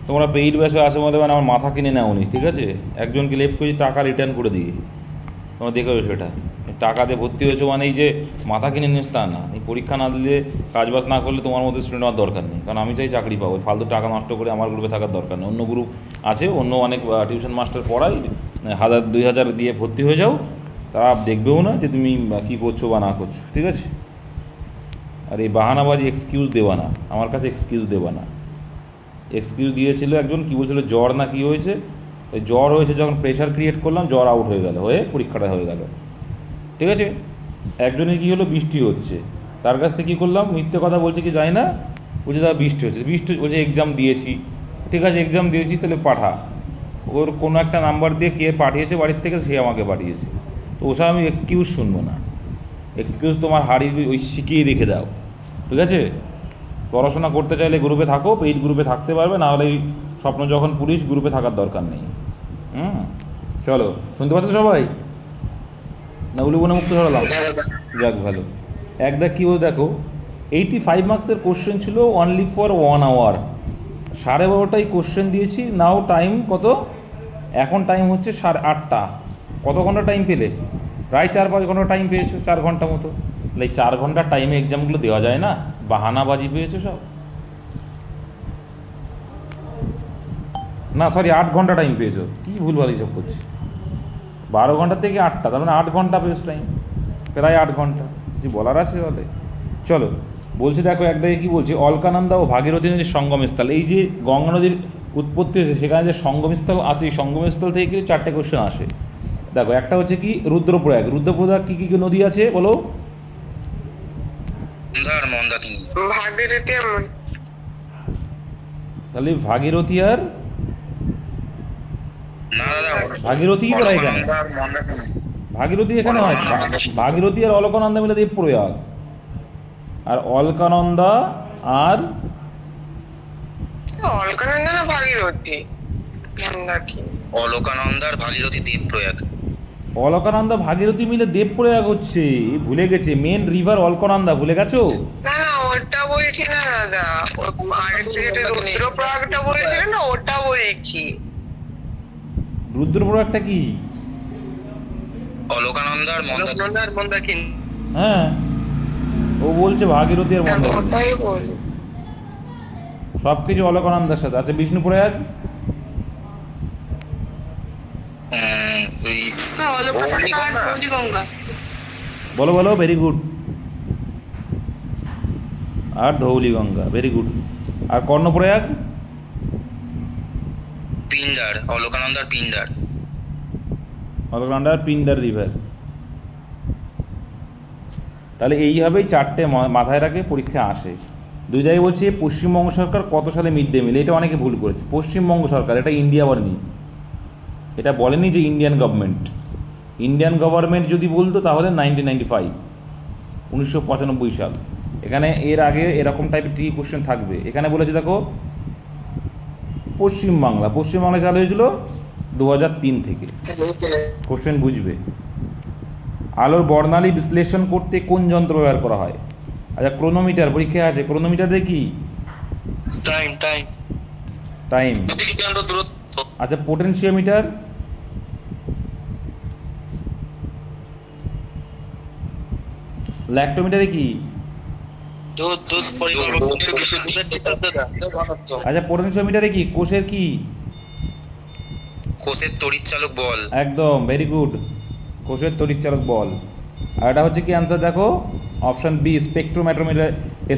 তোমরা পেইড ব্যাচে আসে মধ্যে মানে আমার মাথা কিনে নেওনি, ঠিক আছে? একজনকে লেফট করেছি, টাকা রিটার্ন করে দিয়ে, তোমরা দেখো সেটা। টাকা দিয়ে ভর্তি হয়েছো মানে এই যে মাথা কিনে নিস তা না। এই পরীক্ষা না দিলে, কাজবাজ না করলে তোমার মধ্যে স্টুডেন্ট হওয়ার দরকার নেই, কারণ আমি চাই চাকরি পাবো। ফালতু টাকা নষ্ট করে আমার গ্রুপে থাকার দরকার নেই। অন্য গ্রুপ আছে, অন্য অনেক টিউশন মাস্টার পড়াই, 1000 2000 দিয়ে ভর্তি হয়ে যাও, তারা দেখবেও না যে তুমি কী করছো বা না করছো, ঠিক আছে? আর এই বাহানাবাজি এক্সকিউজ দেওয়া না, আমার কাছে এক্সকিউজ দেওয়া না। এক্সকিউজ দিয়েছিল একজন, কী বলছিল, জ্বর না কী হয়েছে, ওই জ্বর হয়েছে, যখন প্রেশার ক্রিয়েট করলাম জ্বর আউট হয়ে গেল, হয়ে পরীক্ষাটা হয়ে গেল, ঠিক আছে? একজনের কী হলো, বৃষ্টি হচ্ছে, তার কাছ থেকে কী করলাম, মিথ্যে কথা বলছে কি যায় না, বলছে দাদা বৃষ্টি হচ্ছে, বৃষ্টি বলছে এক্সাম দিয়েছি, ঠিক আছে এক্সাম দিয়েছি তাহলে পাঠা। ওর কোনো একটা নাম্বার দিয়ে কে পাঠিয়েছে বাড়ির থেকে, সে আমাকে পাঠিয়েছে। তো ওসব আমি এক্সকিউজ শুনবো না। এক্সকিউজ তোমার হাড়ি ওই শিখিয়ে রেখে দাও, ঠিক আছে? পড়াশোনা করতে চাইলে গ্রুপে থাকো, পেইড গ্রুপে থাকতে পারবে, নাহলে এই স্বপ্ন যখন পুলিশ গ্রুপে থাকার দরকার নেই। চলো, শুনতে পাচ্ছ সবাই? না উলুবনে মুক্ত ছড়ালাম? যাক ভালো। এক কী বল দেখো, 85 মার্কসের কোশ্চেন ছিল অনলি ফর 1 আওয়ার। 12:30টায় কোশ্চেন দিয়েছি, নাও টাইম কত? এখন টাইম হচ্ছে 8:30। কত ঘন্টা টাইম পেলে? প্রায় 4-5 ঘন্টা টাইম পেয়েছো, 4 ঘন্টা মতো। তাহলে এই 4 ঘন্টার টাইমে এক্সামগুলো দেওয়া যায় না? বাহানাবাজি পেয়েছো সব। না সরি, 8 ঘন্টা টাইম পেয়েছো, কী ভুলভাল হিসাব করছি। 12 ঘন্টা থেকে 8টা, তার মানে 8 ঘন্টা পেয়েছো টাইম, প্রায় 8 ঘন্টা। কিছু বলার আছে বলে? চলো, বলছে দেখো একদিকে কী বলছে, অলকানন্দা ও ভাগীরথী নদীর সঙ্গমস্থল। এই যে গঙ্গা নদীর উৎপত্তি হয়েছে, সেখানে যে সঙ্গমস্থল আছে, এই সঙ্গমস্থল থেকে কিন্তু 4টে কোশ্চেন আসে। দেখো, একটা হচ্ছে কি রুদ্রপ্রয়াগ। রুদ্রপ্রয়াগ কী কী নদী আছে বলো? তাহলে ভাগীরথী আর ভাগীরথী পড়ে এখানে, ভাগীরথী এখানে হয়। ভাগীরথী আর অলকানন্দা মিলে দেবপ্রয়াগ, আর অলকানন্দা আর অলকানন্দা না ভাগীরথী, অলকানন্দা আর ভাগীরথী দেবপ্রয়াগ। অলকানন্দা ভাগীরথী মিলে দেবপ্রয়াগ হচ্ছে, ভুলে গেছে। মেন রিভার অলকানন্দা, ভুলে গেছো? না না, ওটা বলছি না দাদা, রুদ্রপ্রয়াগটা বলছিলেন না, ওটা বলছি। রুদ্রপ্রয়াগটা কি? অলকানন্দা আর মন্দাকিনী। হ্যাঁ, ও বলছে ভাগীরথী আর মন্দাকিনী, ওটাই বলি। সব কিছু অলকানন্দার সাথে। আচ্ছা বিষ্ণুপ্রয়াগ? বলো বলো, ভেরি গুড। আর ধৌলিগঙ্গা, ভেরি গুড। আর কর্ণপ্রয়াগ? পিন্ডার, অলকানন্দার পিন্ডার। অলকানন্দার পিন্ডার রিভার। তাহলে এইভাবেই 4টে মাথায় রাখে, পরীক্ষা আসে। দুই জায়গায় বলছে পশ্চিমবঙ্গ সরকার কত সালে মিড ডে মিল, এটা অনেকে ভুল করেছে। পশ্চিমবঙ্গ সরকার, এটা ইন্ডিয়া বলেনি, এটা বলেনি যে ইন্ডিয়ান গভর্নমেন্ট। ইন্ডিয়ান গভর্নমেন্ট যদি বলতো তাহলে 1995, 1995 সাল। এখানে এর আগে এরকম টাইপের টি কোশ্চেন থাকবে। এখানে বলেছে দেখো পশ্চিমবাংলা, পশ্চিমবাংলা চালু হয়েছিল 2003 থেকে। কোশ্চেন বুঝবে। আলোর বর্ণালী বিশ্লেষণ করতে কোন যন্ত্র ব্যবহার করা হয়? আচ্ছা ক্রোনোমিটার, পরীক্ষায় আছে। ক্রোনোমিটার দিয়ে কি? Time time time. আচ্ছা পোটেনশিওমিটার? ল্যাক্টোমিটারে কি? আচ্ছা পোটেনশিওমিটারে কি? কোষের কি? কোষের তড়িৎচালক বল। একদম, ভেরি গুড, কোষের তড়িৎচালক বল। আর এটা হচ্ছে কি অ্যান্সার দেখো, অপশান বি, স্পেকট্রোমিটার।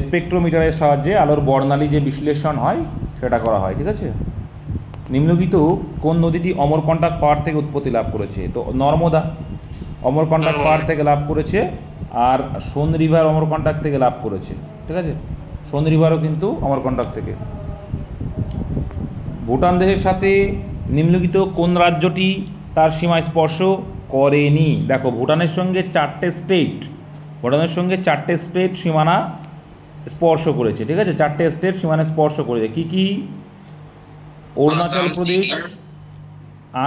স্পেকট্রোমিটারের সাহায্যে আলোর বর্ণালী যে বিশ্লেষণ হয় সেটা করা হয়, ঠিক আছে? নিম্নলিখিত কোন নদীটি অমরকন্টক পাহাড় থেকে উৎপত্তি লাভ করেছে? তো নর্মদা অমরকন্টক পাহাড় থেকে লাভ করেছে, আর সোন রিভার অমরকন্টক থেকে লাভ করেছে, ঠিক আছে? সোন রিভারও কিন্তু অমরকন্টক থেকে। ভুটান দেশের সাথে নিম্নলিখিত কোন রাজ্যটি তার সীমা স্পর্শ করেনি? দেখো ভুটানের সঙ্গে 4টে স্টেট, ভুটানের সঙ্গে 4টে স্টেট সীমানা স্পর্শ করেছে, ঠিক আছে? 4টে স্টেট সীমানা স্পর্শ করেছে। কি কি? অরুণাচল প্রদেশ,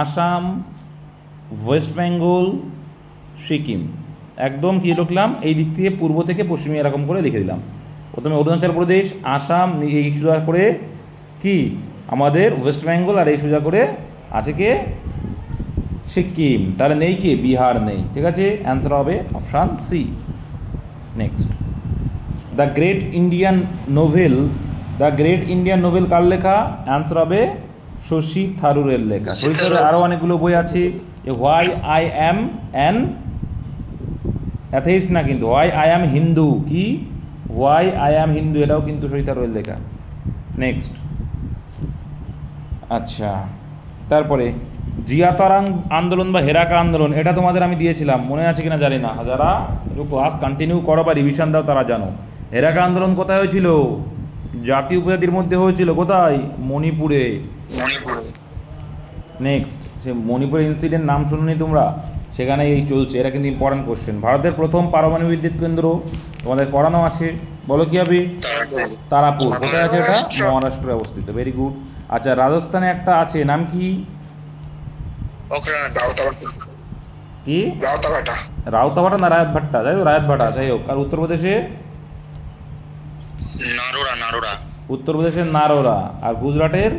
আসাম, ওয়েস্ট বেঙ্গল, সিকিম। একদম কী লিখলাম, এই দিক থেকে পূর্ব থেকে পশ্চিমে এরকম করে লিখে দিলাম। প্রথমে অরুণাচল প্রদেশ, আসাম, এই শুরু করে কি আমাদের ওয়েস্ট বেঙ্গল, আর এই সোজা করে আছে কে? সিকিম। তাহলে নেই কে? বিহার নেই। ঠিক আছে, অ্যান্সার হবে option C. Next, the great Indian novel, the great Indian novel কার লেখা? অ্যান্সার হবে শশী থারুরের লেখা। শশী থারুরের আরও অনেকগুলো বই আছে। Why I am an atheist না কিন্তু, হোয়াই আই অ্যাম হিন্দু, কি হোয়াই আই অ্যাম হিন্দু, এটাও কিন্তু শশী থারুরের লেখা। নেক্সট, আচ্ছা, তারপরে জিয়াতারাং আন্দোলন বা হেরাকা আন্দোলন, এটা তোমাদের আমি দিয়েছিলাম, মনে আছে কিনা জানি না। যারা একটু ক্লাস কন্টিনিউ করো বা রিভিশন দাও তারা জানো। হেরাকা আন্দোলন কোথায় হয়েছিল? জাতীয় উপজাতির মধ্যে হয়েছিল। কোথায়? মণিপুরে। নেক্সট, সে মণিপুরের ইনসিডেন্ট নাম শুনোনি তোমরা? সেখানে এই চলছে, এটা কিন্তু ইম্পর্টেন্ট কোশ্চেন। ভারতের প্রথম পারমাণবিক বিদ্যুৎ কেন্দ্র তোমাদের করানো আছে, বলো কি হবে? তারাপুর। কোথায় আছে এটা? মহারাষ্ট্রে অবস্থিত। Very good. আচ্ছা, রাজস্থানে একটা আছে, নাম কি? কি? রাউতাভাটা না রায়তভাট্টা? যাই হোক, রায়তভাটা, যাই হোক। আর উত্তরপ্রদেশে? উত্তরপ্রদেশের নারোরা। আর গুজরাটের?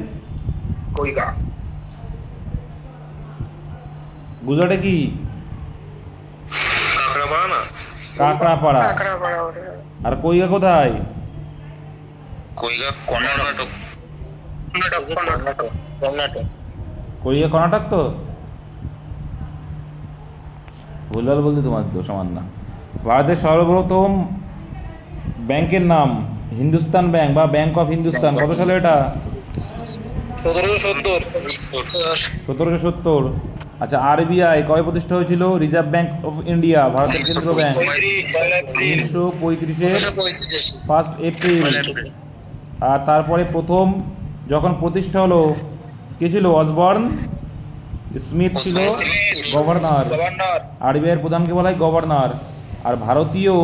গুজরাটে কি? কাঁকড়াপাড়া। আর কইগা কোথায়? কইগা কর্ণাটক তো? ভুলভাল বলতে তোমার তো সমান না। ভারতের সর্বপ্রথম ব্যাংকের নাম হিন্দুস্তান ব্যাংক বা ব্যাংক অফ হিন্দুস্তান, কত সালে এটা? 1770। আচ্ছা, আরবিআই কবে প্রতিষ্ঠা হয়েছিল? রিজার্ভ ব্যাংক অফ ইন্ডিয়া, ভারতের কেন্দ্রীয় ব্যাংক, 1935-এর 1 এপ্রিল। আর তারপরে প্রথম যখন প্রতিষ্ঠা হলো, কে ছিল? অসবর্ন স্মিথ ছিল গভর্নর। আরবিআইয়ের প্রধানকে বলা হয় গভর্নর। আর ভারতীয়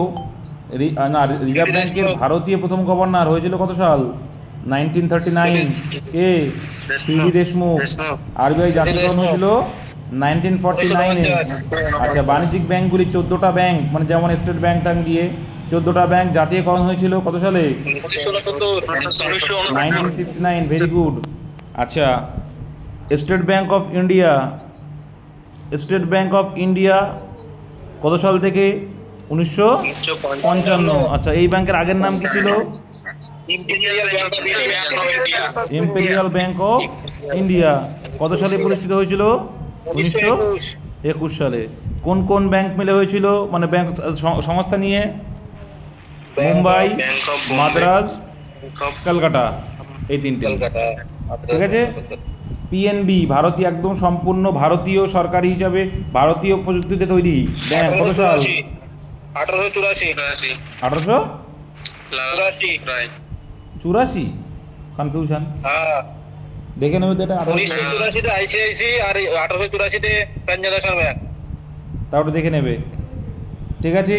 রিজার্ভ ব্যাংকের ভারতীয় প্রথম গভর্নর হয়েছিল কত সাল? 1939। কে? সিভি দেশমুখ। আরবিআই জাতীয়করণ হয়েছিল 1949-এ। আচ্ছা, বাণিজ্যিক ব্যাংকগুলি 14টা ব্যাংক, মানে যেমন স্টেট ব্যাংক দিয়ে 14টা ব্যাংক জাতীয়করণ হয়েছিল কত সালে? 1969। Very good. আচ্ছা, State Bank of India, State Bank of India কত সাল থেকে? 1955। আচ্ছা, এই ব্যাংকের আগের নাম কি ছিল? Imperial bank of India. কত সালে প্রতিষ্ঠিত হয়েছিল? 1921 সালে। কোন কোন ব্যাংক মিলে হয়েছিল, মানে ব্যাংক সংস্থা নিয়ে? মুম্বাই, মাদ্রাজ, কলকাতা, এই তিনটে। ঠিক আছে। পিএনবি ভারতীয়, একদম সম্পূর্ণ ভারতীয় সরকারি হিসাবে ভারতীয় প্রযুক্তিতে তৈরি ব্যাংক, কত সাল? 1884। কনফিউশন, দেখে নেবে তো এটা। 1984-তে আইসিআইসি আর 1884-তে পাঞ্জাব ন্যাশনাল ব্যাংক, তা ওটা দেখে নেবে। ঠিক আছে।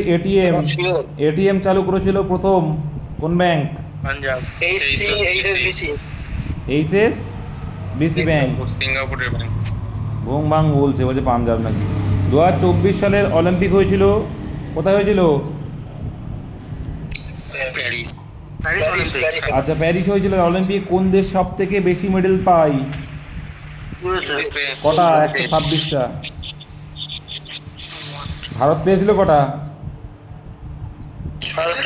এটিএম চালু করেছিল প্রথম কোন ব্যাংক? পাঞ্জাব। HSBC bank. সিঙ্গাপুরের ব্যাংক। ভুং ভাং বলছে পাঞ্জাব নাকি। 2024 সালের অলিম্পিক হয়েছিল কোথায় হয়েছিল? আচ্ছা, প্যারিস হয়েছিল অলিম্পিক। কোন দেশ সব থেকে বেশি মেডেল পায়? কটা? 126টা। ভারত পেয়েছিল কটা? ভারত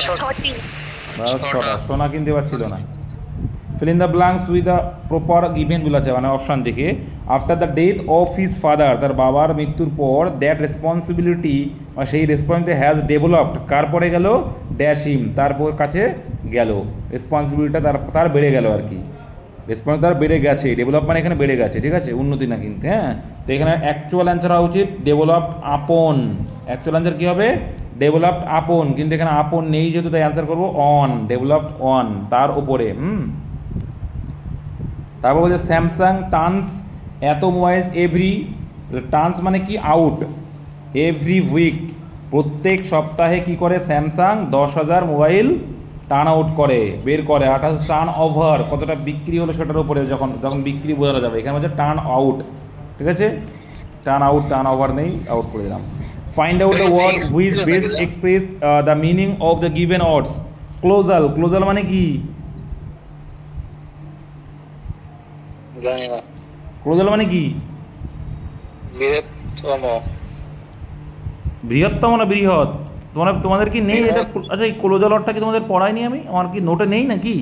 6টা। সোনা কিনতে পারছিল না। fill in the blanks with the proper given বলেছে, মানে অপশন দেখে। After the death of his father, তার বাবার মৃত্যুর পর, দ্যাট রেসপন্সিবিলিটি, সেই রেসপন্সিবিলিটি হ্যাজ ডেভেলপড, কার পরে গেল? ড্যাশ হিম, তার কাছে গেল। রেসপন্সিবিলিটিটা তার বেড়ে গেল আর কি। রেসপন্স তার বেড়ে গেছে, ডেভেলপমেন্ট এখানে বেড়ে গেছে। ঠিক আছে, উন্নতি না কিন্তু। হ্যাঁ, তো এখানে অ্যাকচুয়াল অ্যান্সার হওয়া উচিত ডেভেলপড আপন। অ্যাকচুয়াল অ্যান্সার কী হবে? ডেভেলপড আপন, কিন্তু এখানে আপন নেই যেহেতু তাই অ্যান্সার করবো অন, ডেভেলপড অন, তার ওপরে। তারপর বলছে স্যামসাং টার্নস এত মোবাইলস এভরি, টার্নস মানে কি? আউট। এভরি উইক, প্রত্যেক সপ্তাহে কি করে? স্যামসাং 10,000 মোবাইল টার্ন আউট করে, বের করে। আর টার্ন ওভার, কতটা বিক্রি হলো সেটার উপরে, যখন বিক্রি বোঝানো যাবে। এখানে হচ্ছে টার্ন আউট। ঠিক আছে, টার্ন আউট, টার্ন ওভার নেই, আউট করে দিলাম। Find out the word which best express the meaning of the given words. ক্লোজাল, ক্লোজাল মানে কি? জানি না। ক্লোজাল মানে কি? বৃহত্তম। বৃহত্তম না বৃহৎ? তোমাদের কি নেই এটা? আচ্ছা, এই ক্লোজাল অর্থটা কি তোমাদের পড়াইনি আমি? আমার কি নোটে নেই নাকি?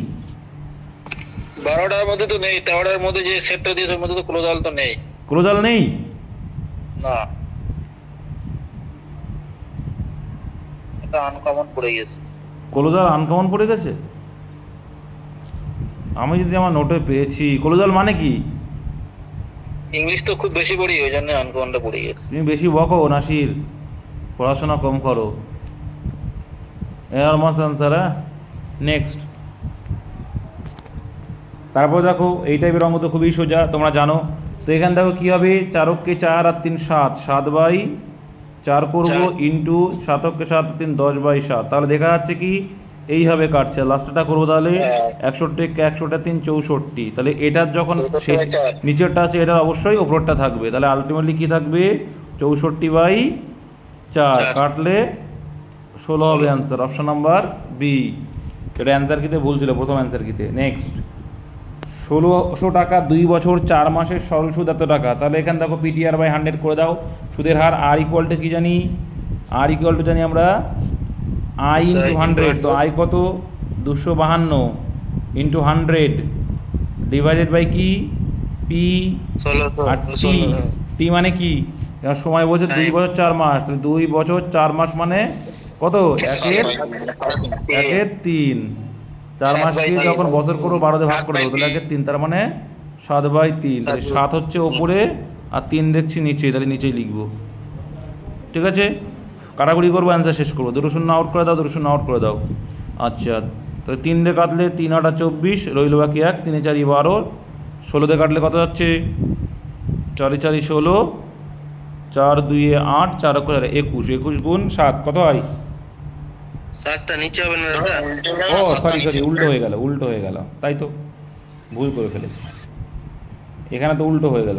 12টার মধ্যে তো নেই, 13টার মধ্যে যে সেটটা দিয়েছে ওর মধ্যে তো ক্লোজাল তো নেই। ক্লোজাল নেই? না, এটা আনকমন পড়ে গেছে। ক্লোজাল আনকমন পড়ে গেছে? আমি যদি আমার নোটে পেয়েছি, ক্লোজাল মানে কি? ইংলিশ তো খুব বেশি পড়ি, ওই জন্য আনকমনটা পড়ে গেছে। তুমি বেশি বকো নাসির, পড়াশোনা কম করো। এর মাস আনসার। হ্যাঁ, নেক্সট। তারপর দেখো এই টাইপের অঙ্ক তো খুবই সোজা, তোমরা জানো। তো এখানে দেখো কী হবে, 4 × 4 আর 3 7, 7/4 করবো, ইন্টু 7 × 7 আর 3 10/7। তাহলে দেখা যাচ্ছে কি এইভাবে কাটছে। লাস্টটা করবো তাহলে 61 × 100 3 64। তাহলে এটার যখন নিচেরটা আছে, এটার অবশ্যই ওপরটা থাকবে। তাহলে আলটিমেটলি কী থাকবে, 64/4 কাটলে 16 হবে অ্যান্সার। Option number B. এটা অ্যান্সার কিতে ভুল ছিল, প্রথম অ্যান্সার কিতে। নেক্সট, 1600 টাকা 2 বছর 4 মাসের সরল সুদ এত টাকা। তাহলে এখানে দেখো PTR/100 করে দাও। সুদের হার আর ইকুয়াল টু কি জানি? আর ইকুয়াল টু জানি আমরা I × 100। তো আই কত? 252 ইন্টু 100 ডিভাইডেড বাই কি? পি আর টি। টি মানে কি? এবার সময় বলছে 2 বছর 4 মাস। তাহলে 2 বছর 4 মাস মানে কত? 1/3। 4 মাস দিয়ে যখন বছর করবো 12 দিয়ে ভাগ করে দেবো, তাহলে 1/3, তার মানে 7/3। তাহলে 7 হচ্ছে ওপরে আর 3 দেখছি নিচে, তাহলে নিচেই লিখবো। ঠিক আছে, কাটাকুটি করবো, অ্যান্সার শেষ করবো। 2 শূন্য আউট করে দাও, 2 শূন্য আউট করে দাও। আচ্ছা, তাহলে 3 দিয়ে কাটলে 3 8 24, রইল বাকি 1, 3 4 12। 16 দিয়ে কাটলে কত যাচ্ছে? 4 4 16, 4 2 8, 4 21। 21 গুণ 7 কত হয়? 7টা নিচে হবে না দাদা? ও সরি, উল্টো হয়ে গেল, তাই তো ভুল করে ফেলেছি। এখানে তো উল্টো হয়ে গেল।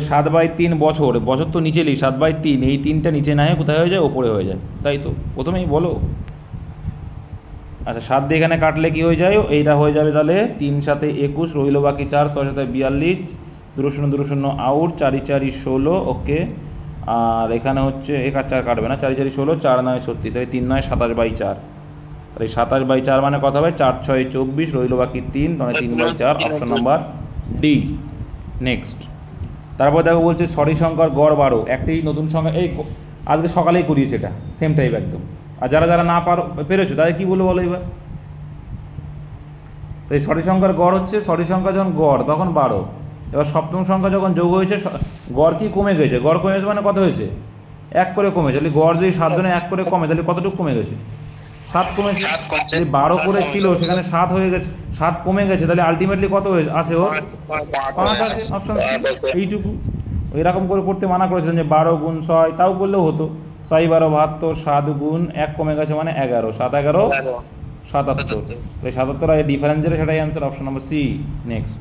7/3 বছর, বছর তো নিচে লিখ, 7/3। এই 3টা নিচে না হয়ে কোথায় হয়ে যায়? ওপরে হয়ে যায়, তাই তো প্রথমেই বলো। আচ্ছা, 7 দিয়ে এখানে কাটলে কি হয়ে যায়? এইটা হয়ে যাবে তাহলে 3 7 21, রইল বাকি 4, 6 7 42, 2 0 2 0 আউট, 4 4 16। ওকে, আর এখানে হচ্ছে 1 আর 4 কাটবে না, 4 4 16, 4 9 36, তাহলে 3 9 27/4। তাহলে 27/4 মানে কত হবে? 4 6 24, রইল বাকি 3, মানে 3/4। Option number D. নেক্সট, তারপর দেখো বলছে সরি সংখ্যার গড় 12। একটি নতুন সংখ্যা, এই আজকে সকালেই করিয়েছে, এটা সেম টাইপ একদম। আর যারা যারা না পেরেছো তাদের কী বলবো বলো এবার। তো এই সরি সংখ্যার গড় হচ্ছে, সরি সংখ্যা যখন গড় তখন 12। এবার সপ্তম সংখ্যা যখন যোগ হয়েছে, গড় কি কমে গেছে? গড় কমে গেছে মানে কত হয়েছে? 1 করে কমেছে। তাহলে গড় যদি 7 জনে 1 করে কমে, তাহলে কতটুকু কমে গেছে? 7 কমেছে। 12 করে ছিল, সেখানে 7 হয়ে গেছে, 7 কমে গেছে। তাহলে আলটিমেটলি কত হয়েছে আসে? ওর 5 আছে। অপশন সি, এইটুকু। এরকম করে করতে মানা করেছিলেন যে 12 গুণ 6, তাও করলেও হতো। 6 12 72, 7 গুণ 1 কমে গেছে মানে 11, 7 11 77। তো 77 আর ডিফারেন্স যেটা, সেটাই answer. Option number C. Next,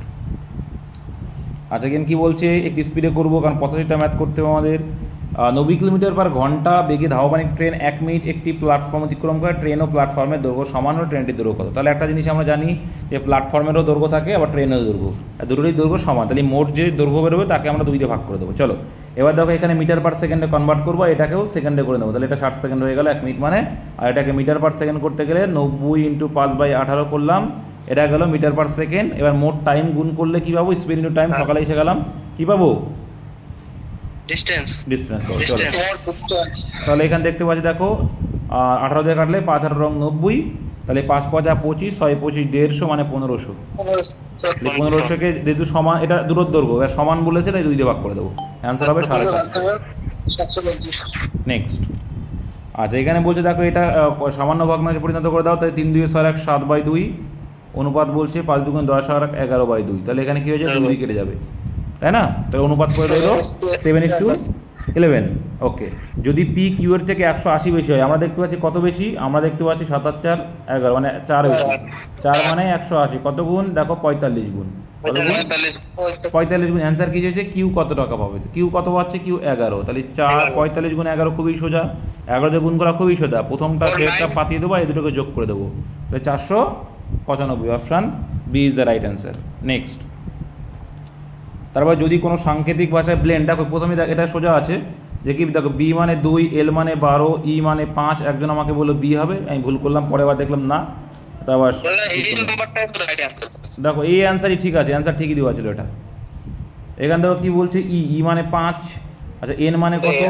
আচ্ছা এখানে কী বলছে? একটু স্পিডে করবো, কারণ 85টা ম্যাথ করতে হবে আমাদের। 90 কিলোমিটার/ঘন্টা বেগে ধাবমানিক ট্রেন 1 মিনিট একটি প্ল্যাটফর্ম অতিক্রম করে। ট্রেন ও প্ল্যাটফর্মের দৈর্ঘ্য সমান হলে ট্রেনটির দৈর্ঘ্য কত? তাহলে একটা জিনিস আমরা জানি যে প্ল্যাটফর্মেরও দৈর্ঘ্য থাকে, আবার ট্রেনেরও দৈর্ঘ্য, আর দুটোরই দৈর্ঘ্য সমান। তাহলে মোট যে দৈর্ঘ্য বেরোবে তাকে আমরা 2 দিয়ে ভাগ করে দেবো। চলো এবার দেখো, এখানে মিটার/সেকেন্ডে কনভার্ট করবো, এটাকেও সেকেন্ডে করে নেবো। তাহলে এটা 60 সেকেন্ড হয়ে গেল 1 মিনিট মানে। আর এটাকে মিটার/সেকেন্ড করতে গেলে 90 × 5/18 করলাম, এটা গেল মিটার/সেকেন্ড। এবার মোট টাইম গুণ করলে কী পাবো? স্পিড ইন্টু টাইম, সকালে এসে গেলাম, কী পাবো? ডিসটেন্স। তাহলে এখানে দেখতে পাচ্ছি, দেখো 18 দিয়ে কাটলে 5 18 90, তাহলে 5 5 25, 6 25 150, মানে 1500। 1500কে যেহেতু সমান, এটা দূরত্ব দৈর্ঘ্য, এবার সমান বলেছে তাই 2 দিয়ে ভাগ করে দেবো, অ্যান্সার হবে 750। নেক্সট, আচ্ছা এখানে বলছে দেখো এটা সামান্য ভগ্নাংশে পরিণত করে দাও। তাই 3 2 6 1 7/2 অনুপাত বলছে 5 2 10 আর 11/2। তাহলে এখানে কী হয়ে যাবে? 2 কেটে যাবে, তাই না? তাহলে অনুপাত করে দিল 7:11। ওকে, যদি পি কিউ এর থেকে 180 বেশি হয়, আমরা দেখতে পাচ্ছি কত বেশি? আমরা দেখতে পাচ্ছি 7 আর 4 11, মানে 4 বেশি। 4 মানে 180, কত গুণ? দেখো 45 গুণ। 45 গুণ। অ্যান্সার কী হয়েছে? কিউ কত টাকা পাবে? কিউ কত পাচ্ছে? কিউ 11। তাহলে 4 45 গুণ 11 খুবই সোজা, 11 দিয়ে গুণ করা খুবই সোজা। প্রথমটা শেষটা পাতিয়ে দেবো, এই দুটোকে যোগ করে দেবো, তাহলে 495। Option B is the right answer. Next, তারপর যদি কোনো সাংকেতিক ভাষায় ব্লেন্ড, দেখো প্রথমে এটা সোজা আছে যে কি, দেখো বি মানে 2, এল মানে 12, ই মানে 5, একজন আমাকে বললো বি হবে, আমি ভুল করলাম, পরের বার দেখলাম না, তারপর দাদা এই নাম্বারটা তো রাইট অ্যান্সার। দেখো এই অ্যান্সারই ঠিক আছে, অ্যান্সার ঠিকই দেওয়া ছিল এটা। এখান থেকে কি বলছে, ই মানে 5, আচ্ছা এন মানে কত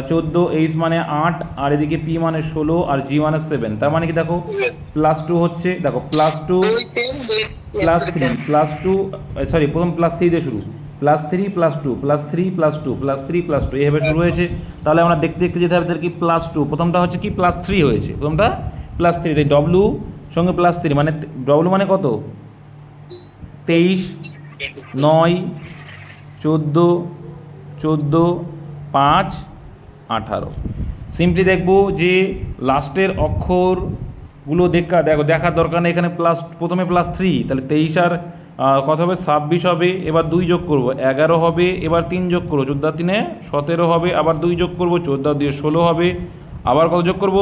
14, এইচ মানে 8, আর এদিকে পি মানে 16, আর জি মানে 7, তার মানে কি দেখো +2 হচ্ছে, দেখো +2 +3 সরি প্রথম +3 দিয়ে শুরু, +3 +2 +3 +2 +3 +2 এইভাবে শুরু হয়েছে। তাহলে আমরা দেখতে দেখতে যেতে হবে কি +2, প্রথমটা হচ্ছে কি +3 হয়েছে, প্রথমটা +3, তাই ডব্লু সঙ্গে +3 মানে ডব্লু মানে কত 23, 9, 14, 14, 5, 18। সিম্পলি দেখবো যে লাস্টের অক্ষরগুলো দেখার দরকার নেই, এখানে প্রথমে +3, তাহলে 23 আর কত হবে 26 হবে, এবার 2 যোগ করব 11 হবে, এবার 3 যোগ করবো 14 আর 3 17 হবে, আবার 2 যোগ করব 14 আর 2 16 হবে, আবার কত যোগ করব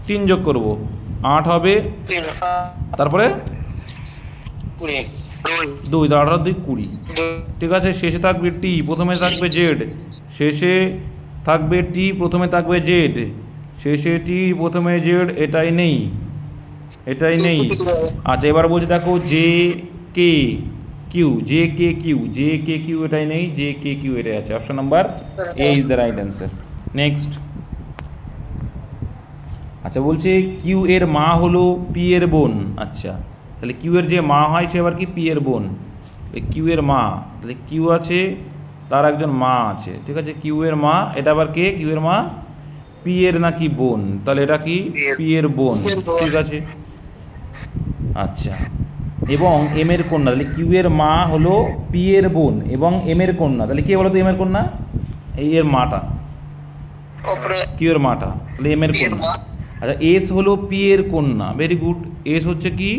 3 যোগ করব 8 হবে, তারপরে 2, 18 আর 2 20, ঠিক আছে। শেষে থাকবে টি, প্রথমে থাকবে জেড, শেষে থাকবে টি, প্রথমে থাকবে জেড, শেষে টি, প্রথমে জেড, এটাই নেই। আচ্ছা এবার বলছে দেখো জে কে কিউ, এটাই নেই, জে কে কিউ এটাই আছে, option number A is the right answer. Next, আচ্ছা বলছে কিউ এর মা হলো পি এর বোন, আচ্ছা তাহলে কিউ এর যে মা হয় সে আবার কি পি এর বোন, কিউ এর মা, তাহলে কিউ আছে তার একজন মা আছে, ঠিক আছে, কিউ এর মা, এটা আবার কে কিউ এর মা, পি এর নাকি বোন, তাহলে এটা কি পি এর বোন, ঠিক আছে। আচ্ছা এবং এম এর কন্যা, তাহলে কিউ এর মা হলো পি এর বোন এবং এম এর কন্যা, তাহলে কে বলো তো এম এর কন্যা, এই এর মাটা, কিউ এর মাটা, তাহলে এম এর কন্যা। আচ্ছা এস হলো পি এর কন্যা, ভেরি গুড, এস হচ্ছে কি,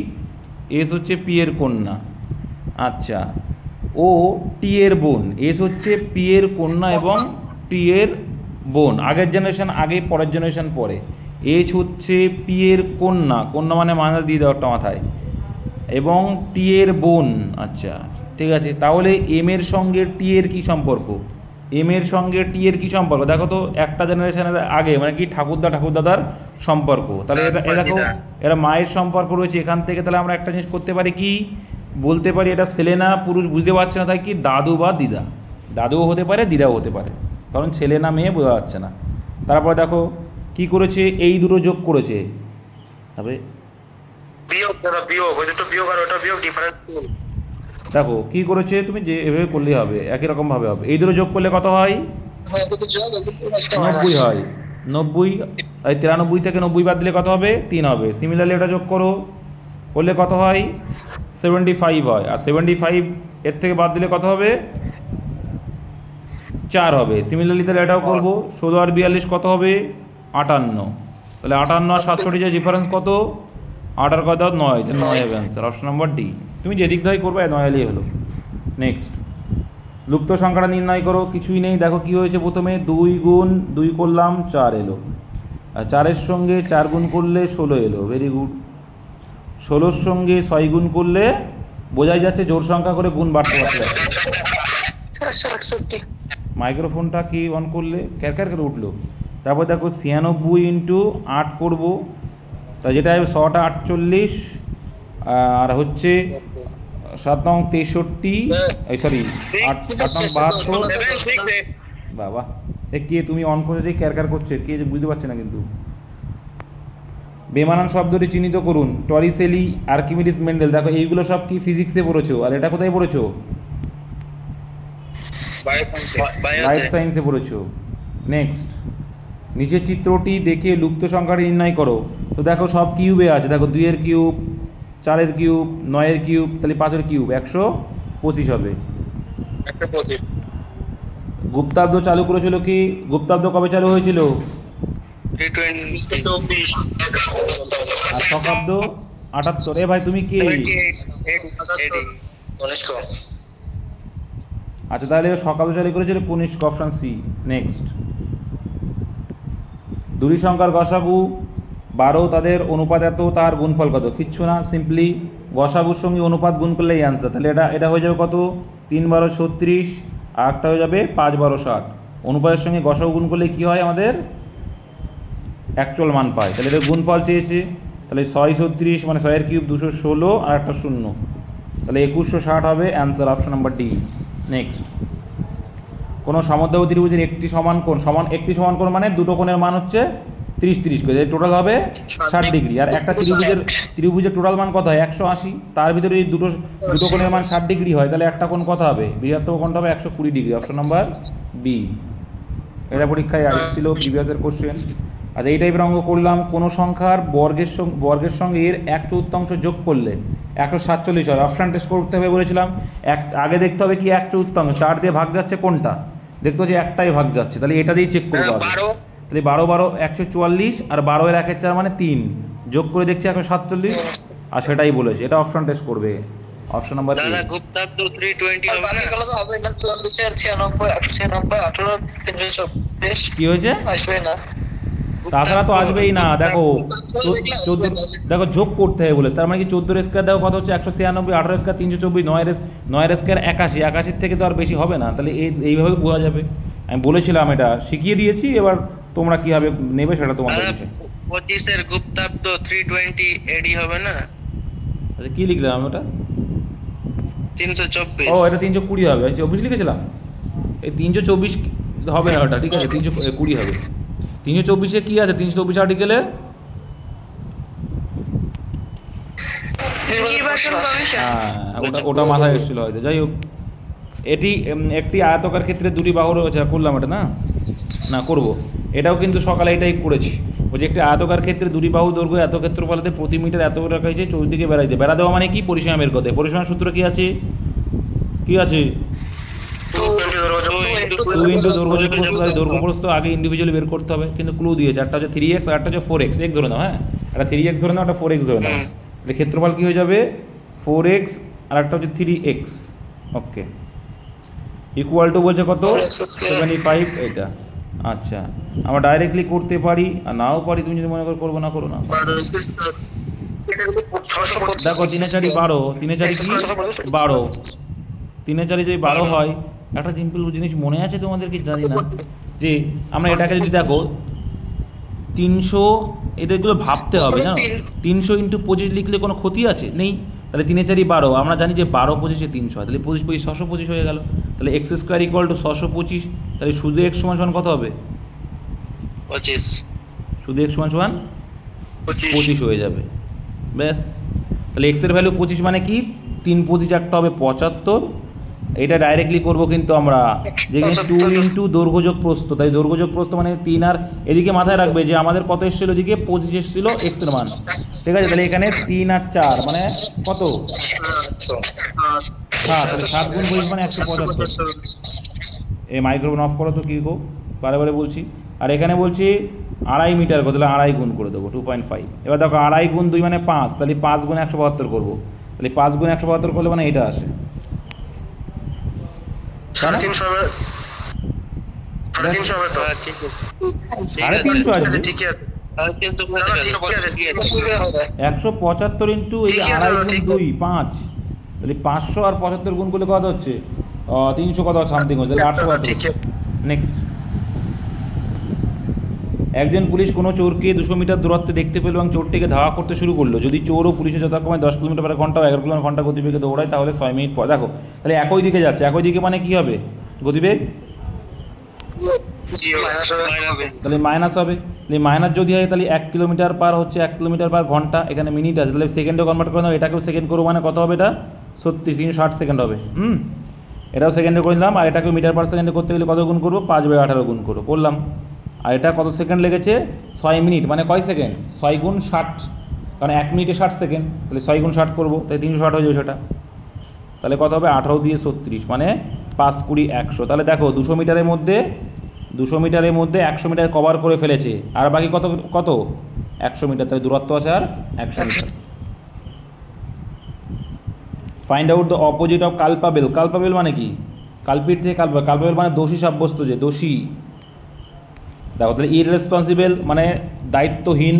এস হচ্ছে পি এর কন্যা, আচ্ছা ও টি এর বোন, এস হচ্ছে পি এর কন্যা এবং টি এর বোন, আগের জেনারেশন আগে, পরের জেনারেশন পরে, এস হচ্ছে পি এর কন্যা, মানে মাইনাস দিয়ে দেওয়া একটা মাথায়, এবং টি এর বোন, আচ্ছা ঠিক আছে। তাহলে এম এর সঙ্গে টি এর কী সম্পর্ক, এম এর সঙ্গে টি এর কী সম্পর্ক, দেখো তো একটা জেনারেশনের আগে মানে কি ঠাকুরদাদার সম্পর্ক, তাহলে এটা দেখো এরা মায়ের সম্পর্ক রয়েছে এখান থেকে, তাহলে আমরা একটা জিনিস করতে পারি কি বলতে পারি, এটা ছেলে না পুরুষ বুঝতে পারছে না, তাই কি দাদু বা দিদা, দাদুও হতে পারে দিদাও হতে পারে, কারণ ছেলে না মেয়ে বোঝা যাচ্ছে না। তারপরে দেখো কি করেছে, এই দুটো যোগ করেছে, তবে দেখো কি করেছে, তুমি যে এভাবে করলেই হবে, একই রকম ভাবে হবে, এই দুটো যোগ করলে কত হয় 90 হয়, 90, এই 93 থেকে 90 বাদ দিলে কত হবে 3 হবে, সিমিলারলি এটা যোগ করলে কত হয় 75 হয়, আর 75 এর থেকে বাদ দিলে কত হবে 4 হবে, সিমিলারলি তাহলে এটাও করবো, 16 আর 42 কত হবে 58, তাহলে 58 আর 67 যে ডিফারেন্স কত 8 আর কত 9, 9 হবে অ্যান্সার, অপশন নাম্বার ডি, তুমি যেদিক থেকে করবে 9 এলেই হলো। নেক্সট, লুপ্ত সংখ্যাটা নির্ণয় করো, কিছুই নেই, দেখো কি হয়েছে, প্রথমে 2 গুণ 2 করলাম 4 এলো, আর 4-এর সঙ্গে 4 গুণ করলে 16 এলো, ভেরি গুড, 16-র সঙ্গে 6 গুণ করলে বোঝাই যাচ্ছে জোড় সংখ্যা করে গুণ বাড়তে পারতে যাচ্ছে। মাইক্রোফোনটা কি অন করলে ক্যারক্যার করে উঠলো, তারপর দেখো 96 ইন্টু 8 করবো, তা যেটা 100টা 48, আর হচ্ছে 7 নং 63, এই সরি 8 নং 72, বাবা এ কে তুমি অন করে যে ক্যারক্যার করছে কে বুঝতে পারছে না কিন্তু। বেমানান শব্দটি চিহ্নিত করুন, টরিসেলি, আর্কিমিডিস, মেন্ডেল, দেখো এইগুলো সব কি ফিজিক্সে পড়েছো, আর এটা কোথায় পড়েছো লাইফ সায়েন্সে পড়েছো। নেক্সট, নিচের চিত্রটি দেখে লুপ্ত সংখ্যাটি নির্ণয় করো, তো দেখো সব কিউবে আছে, দেখো 2-এর কিউব, 4-এর কিউব, 9-এর কিউব, তাহলে 5-এর কিউব 125 হবে। গুপ্তাব্দ চালু করেছিল কি, গুপ্তাব্দ কবে চালু হয়েছিল, আর শকাব্দ 78, এ ভাই তুমি কে, আচ্ছা তাহলে শকাব্দ চালু করেছিল কনিষ্ক, অপশন সি। নেক্সট, দুটি সংখ্যার গসাগু 12, তাদের অনুপাত এত, তার গুণফল কত, কিচ্ছু না, সিম্পলি গসাগুর সঙ্গে অনুপাত গুণ করলেই অ্যান্সার, তাহলে এটা হয়ে যাবে কত 3 × 12 = 36, আর একটা হয়ে যাবে 5 × 12 = 60। অনুপাতের সঙ্গে গসাগু গুণ করলে কী হয় আমাদের অ্যাকচুয়াল মান পায়। তাহলে এটা গুণফল চেয়েছে, তাহলে 6 × 36 মানে 6 এর কিউব 216 আর একটা শূন্য, তাহলে 2160 হবে answer, option number D. Next, কোনো সমদ্বাহু ত্রিভুজের একটি সমান কোণ মানে দুটো কোণের মান হচ্ছে 30 করে, টোটাল হবে 60 ডিগ্রি। আর একটা ত্রিভুজের টোটাল মান কত হয় 180, তার ভিতরে যদি দুটো কোণের মান 60 ডিগ্রি হয় তাহলে একটা কোণ কত হবে, বৃহত্তম কোণটা হবে 120 ডিগ্রি, অপশন নাম্বার বি। এটা পরীক্ষায় আসছিল প্রিভিয়াসের কোশ্চেন। আচ্ছা, এই টাইপের অঙ্ক করলাম, কোনো সংখ্যার বর্গের সঙ্গে এর 1/4 যোগ করলে 147 হয়, অপশান টেস্ট করতে হবে বলেছিলাম। আগে দেখতে হবে কি 1/4, 4 দিয়ে ভাগ যাচ্ছে কোনটা, দেখতে হচ্ছে একটাই ভাগ যাচ্ছে, তাহলে এটা দিয়েই চেক করবো আগে। তাহলে 12 12 144, আর 12 এর 1/4 মানে 3, যোগ করে দেখছি 147, আর সেটাই বলেছে, এটা অপশান টেস্ট করবে, অপশন নাম্বার এ। দাদা গুপ্তাব্দ 320 হবে না? বাকিগুলো তো হবে না, 44 আর 96 196 18 324 কি হয়েছে? আসবে না। তাছাড়া তো আসবেই না। দেখো 14, দেখো যোগ করতে হবে বলে, তার মানে কি 14 স্কোয়ার দেখো কত হচ্ছে 196, 18 স্কোয়ার 324, 9 স্কোয়ার 81, 81 থেকে তো আর বেশি হবে না, তাহলে এইভাবে বোঝা যাবে। আমি বলেছিলাম এটা শিখিয়ে দিয়েছি, এবার তোমরা কীভাবে নেবে সেটা তোমাদের দাদা বিষয়। 25 এর গুপ্তাব্দ 320 এডি হবে না? আচ্ছা, কী লিখলাম আমি ওটা? 324। ও, এটা 320 হবে, আমি 24 লিখেছিলাম। এই 324 হবে না ওটা, ঠিক আছে, 320 হবে। 324-এ কী আছে, 324 আর্টিকেলে হ্যাঁ, ওটা মাথায় এসেছিলো হয়তো। যাই হোক, এটি একটি আয়তকার ক্ষেত্রে দুটি বাহু রয়েছে, করলাম এটা না করবো, এটাও কিন্তু সকালে এটাই করেছি। ওই যে একটি আয়তকার ক্ষেত্রে দুটি বাহু দৈর্ঘ্য এত ক্ষেত্রফলেতে প্রতি মিটার এত রাখা হয়েছে, চৌদিকে বেড়া দেওয়া মানে কি, পরিসীমা বের করতে। পরিসীমার সূত্র কি আছে, 2 ইন্টু দৈর্ঘ্য যোগ প্রস্থ, দৈর্ঘ্য প্রস্থ আগে ইন্ডিভিজুয়ালি বের করতে হবে, কিন্তু ক্লু দিয়েছে, একটা হচ্ছে 3x আর একটা হচ্ছে 4x, x ধরে নাও, হ্যাঁ, একটা 3x ধরে নাও, একটা 4x ধরে নাও, তাহলে ক্ষেত্রফল কী হয়ে যাবে 4x আর একটা হচ্ছে 3x, ওকে, ইকুয়াল টু বলছে কত 75, এটা। আচ্ছা, আমরা ডাইরেক্টলি করতে পারি আর নাও পারি, তুমি যদি মনে করো না করো না। দেখো 3 4 12, 3 4 কি 12, 3 4 যদি 12 হয়, একটা সিম্পল জিনিস মনে আছে তোমাদের কি জানি না, যে আমরা এটাকে যদি দেখো 300, এদেরগুলো ভাবতে হবে না, 300 × 25 লিখলে কোনো ক্ষতি আছে নেই, তাহলে 3 4 12, আমরা জানি যে 12 25-এ 300 হয়, তাহলে 25 25 625 হয়ে গেল, তাহলে x² = 625, তাহলে শুধু x সমান কত হবে 25, শুধু x সমান 25 হয়ে যাবে, ব্যাস। তাহলে x এর ভ্যালু 25 মানে কি 3 25 একটা হবে 75, এটা ডাইরেক্টলি করব কিন্তু আমরা, যেখানে 2 ইন্টু দৈর্ঘ্য যোগ প্রস্থ, তাই দৈর্ঘ্য যোগ প্রস্থ মানে 3, আর এদিকে মাথায় রাখবে যে আমাদের কত এসেছিল, এদিকে 25 এসেছিল x এর মান, ঠিক আছে, তাহলে এখানে 3 আর 4 মানে কত 7, তাহলে 7 গুণ 25 মানে 175। এই মাইক্রোফোন অফ করো তো, কি গো বারে বলছি। আর এখানে বলছি 2.5 মিটার, তাহলে 2.5 গুণ করে দেবো 2.5। এবার দেখো 2.5 গুণ 2 মানে 5, তাহলে 5 গুণ 172 করবো, তাহলে 5 গুণ 172 করলে মানে এটা আসে 350 হবে, 350 হবে তো, হ্যাঁ ঠিক আছে, 350 আসবে, ঠিক আছে, আর কিন্তু বলে গেল 175 ইন্টু এই 2.5 গুণ 2 5, তাহলে 500 আর 75 গুণ করলে কত হচ্ছে 300 কত সামথিং হচ্ছে, তাহলে 872। নেক্সট, একজন পুলিশ কোনো চোরকে 200 মিটার দূরত্বে দেখতে পেল এবং চোরটিকে ধাওয়া করতে শুরু করলো। যদি চোর ও পুলিশের যথাক্রমে 10 কিলোমিটার/ঘন্টা ও 11 কিলোমিটার/ঘন্টা গতিবেগে দৌড়ায় তাহলে 6 মিনিট পর, দেখো তাহলে একই দিকে যাচ্ছে, একই দিকে মানে কি হবে গতিবেগ, তাহলে মাইনাস হবে, তাহলে মাইনাস যদি হয় তাহলে 1 কিলোমিটার পার হচ্ছে 1 কিলোমিটার/ঘন্টা, এখানে মিনিট আছে, তাহলে সেকেন্ডে কনভার্ট করে দাও, এটাকেও সেকেন্ড করবো মানে কত হবে, এটা 360 সেকেন্ড হবে, এটাও সেকেন্ডে করে নিলাম, আর এটাকেও মিটার/সেকেন্ডে করতে গেলে কত গুণ করবো 5/18 গুণ করবো, করলাম। আর এটা কত সেকেন্ড লেগেছে 6 মিনিট, মানে কয় সেকেন্ড 6 গুণ 60, কারণ 1 মিনিটে 60 সেকেন্ড, তাহলে 6 গুণ 60 করবো, তাই 360 হয়ে যাবে সেটা, তাহলে কত হবে 18 দিয়ে 36 মানে 5 20 100। তাহলে দেখো 200 মিটারের মধ্যে 100 মিটার কভার করে ফেলেছে, আর বাকি কত 100 মিটার, তাই দূরত্ব আছে আর 100 metre. Find out the opposite of culpable, culpable মানে কি কালপিট থেকে কালপাবেল মানে দোষী সাব্যস্ত, যে দোষী। দেখো তাহলে ইররেসপন্সিবল মানে দায়িত্বহীন,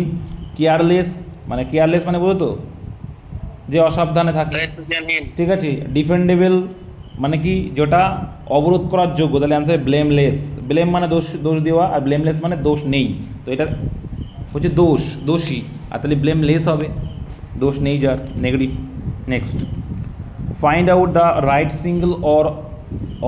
কেয়ারলেস মানে বোঝো তো যে অসাবধানে থাকে, ঠিক আছে, ডিফেন্ডেবল মানে কি যেটা অবরোধ করার যোগ্য, তাহলে অ্যান্সার ব্লেমলেস। ব্লেম মানে দোষ, দোষ দেওয়া, আর ব্লেমলেস মানে দোষ নেই, তো এটা হচ্ছে দোষ, দোষী, আর তাহলে ব্লেমলেস হবে, দোষ নেই যার, negative. Next, find out the right single or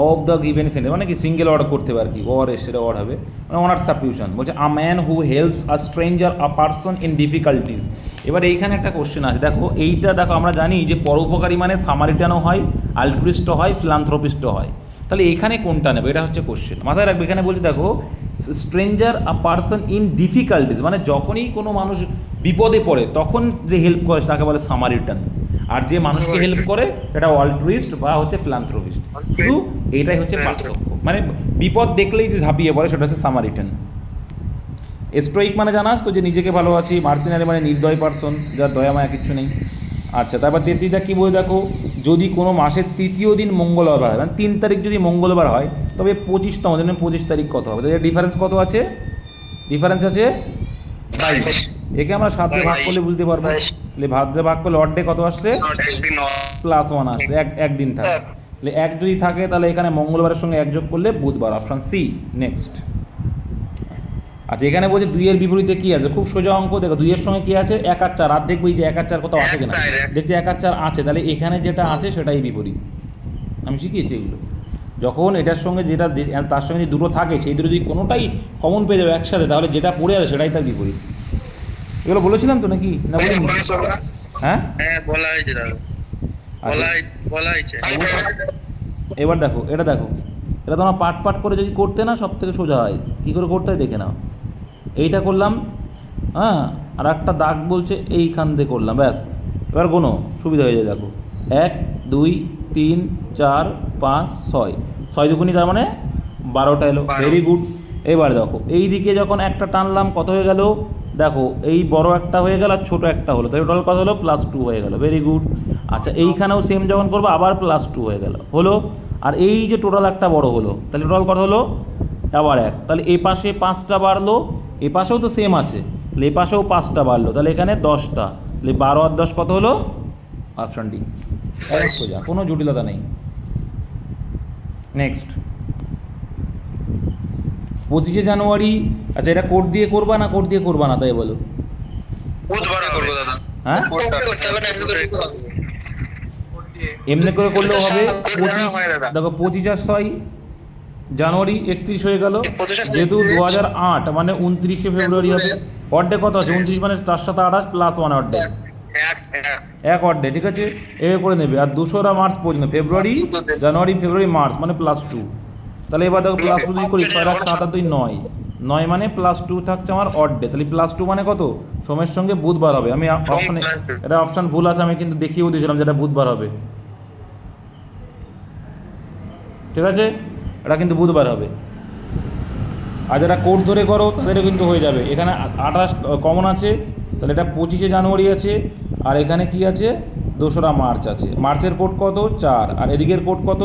of the given sentence, মানে কি সিঙ্গেল অর্ডার করতে হবে আর কি, অর সেটা অর হবে, মানে অনার সাবস্টিটিউশন। বলছে a man who helps a stranger a person in difficulties. এবার এইখানে একটা কোশ্চেন আছে, দেখো এইটা দেখো আমরা জানি যে পরোপকারী মানে সামারিটানও হয়, আলট্রুইস্টও হয়, ফিলান্থ্রপিস্টও হয়, তাহলে এখানে কোনটা নেবে, এটা হচ্ছে কোশ্চেন, মাথায় রাখবে। এখানে বলছে দেখো stranger a person in difficulties, মানে যখনই কোনো মানুষ বিপদে পড়ে তখন যে হেল্প করে তাকে বলে সামারিটান, আর যে মানুষকে হেল্প করে এটা অল্ট্রুইস্ট বা হচ্ছে ফিলান্থ্রপিস্ট। শুধু এইটাই হচ্ছে পার্থক্য, মানে বিপদ দেখলেই যে ঝাঁপিয়ে পড়ে সেটা হচ্ছে সামারিটান। স্ট্রোইক মানে জানাস তো, যে নিজেকে ভালোবাসি। মার্সিনারি মানে নির্দয় পার্সন, যার দয়া মায়া কিচ্ছু নেই। আচ্ছা, তারপর 33টা কী বলে দেখো, যদি কোনো মাসের তৃতীয় দিন মঙ্গলবার হয়, মানে 3 তারিখ যদি মঙ্গলবার হয়, তবে 25তম দিন 25 তারিখ কত হবে, তাহলে ডিফারেন্স কত আছে, ডিফারেন্স আছে 22। একে আমরা 7 দিয়ে ভাগ করলে বুঝতে পারবো, তাহলে 7 দিয়ে ভাগ করলে অড ডে কত আসছে, +1 আসছে, একদিন থাকে। তাহলে 1 যদি থাকে তাহলে এখানে মঙ্গলবারের সঙ্গে 1 যোগ করলে বুধবার, অপশান সি। নেক্সট, আচ্ছা এখানে বলছে 2 এর বিপরীতে কী আছে, খুব সোজা অঙ্ক। দেখো 2 এর সঙ্গে কী আছে, 1 আর 4, আর দেখবো এই যে 1 আর 4 কোথাও আছে কিনা, দেখছি 1 আর 4 আছে, তাহলে এখানে যেটা আছে সেটাই বিপরীত। আমি শিখিয়েছি এগুলো, যখন এটার সঙ্গে যেটা তার সঙ্গে যে দুটো থাকে সেই দুটো যদি কোনোটাই কমন পেয়ে যাবে একসাথে, তাহলে যেটা পড়ে আছে সেটাই তার বিপরীত। এগুলো বলেছিলাম তো নাকি, না বলিনি? হ্যাঁ হ্যাঁ বলা হয়েছে দাদা, বলা হয়েছে। এবার দেখো, এটা দেখো, এটা তোমরা পাট পাট করে যদি করতে না সব থেকে সোজা হয়। কী করে করতে হয় দেখে নাও, এইটা করলাম, হ্যাঁ, আর একটা দাগ বলছে এইখান দিয়ে করলাম, ব্যাস। এবার গোনো, সুবিধা হয়ে যায়। দেখো 1 2 3 4 5 6, 6 দুগুণী তার মানে 12টা এলো, ভেরি গুড। এবার দেখো এই দিকে যখন একটা টানলাম কত হয়ে গেল, দেখো এই বড় একটা হয়ে গেল আর ছোটো একটা হলো, তাই টোটাল কত হলো, +2 হয়ে গেল, ভেরি গুড। আচ্ছা এইখানেও সেম যখন করবো আবার +2 হয়ে গেল, হলো। আর এই যে টোটাল একটা বড় হলো, তাহলে টোটাল কত হলো, আবার 1, তাহলে এ পাশে 5টা বাড়লো, এ পাশেও তো সেম আছে, তাহলে এ পাশেও 5টা বাড়লো, তাহলে এখানে 10টা, তাহলে 12 আর 10 কত হলো, অপশান ডি। সোজা, কোনো জটিলতা নেই। নেক্সট, 25শে জানুয়ারি, আচ্ছা এটা কোড দিয়ে করবা না কোড দিয়ে করবা না, তাই বলো। বুধবারে করবো দাদা। হ্যাঁ এমনি করে করলেও হবে। 25, দেখো 25 আর 6 জানুয়ারি 31 হয়ে গেল, যেহেতু 2008 মানে 29শে ফেব্রুয়ারি হবে। অড ডে কত আছে, 29 মানে 4 7 28 +1 অড ডে, 1 অড ডে, ঠিক আছে, এ করে নেবে। আর 2রা মার্চ পর্যন্ত, ফেব্রুয়ারি জানুয়ারি ফেব্রুয়ারি মার্চ মানে +2, তাহলে এবার দেখো +2 যদি করি 6 আর 7 আর 2 9, 9 মানে +2 থাকছে আমার অড ডে, তাহলে +2 মানে কত, সোমের সঙ্গে বুধবার হবে। আমি অপশানে, এটা অপশান ভুল আছে, আমি কিন্তু দেখিয়েও দিয়েছিলাম যেটা বুধবার হবে, ঠিক আছে, এটা কিন্তু বুধবার হবে। আর যারা কোড ধরে করো তাদেরও কিন্তু হয়ে যাবে। এখানে 28 কমন আছে, তাহলে এটা 25শে জানুয়ারি আছে, আর এখানে কি আছে, 2রা মার্চ আছে। মার্চের কোড কত, 4, আর এদিকের কোড কত,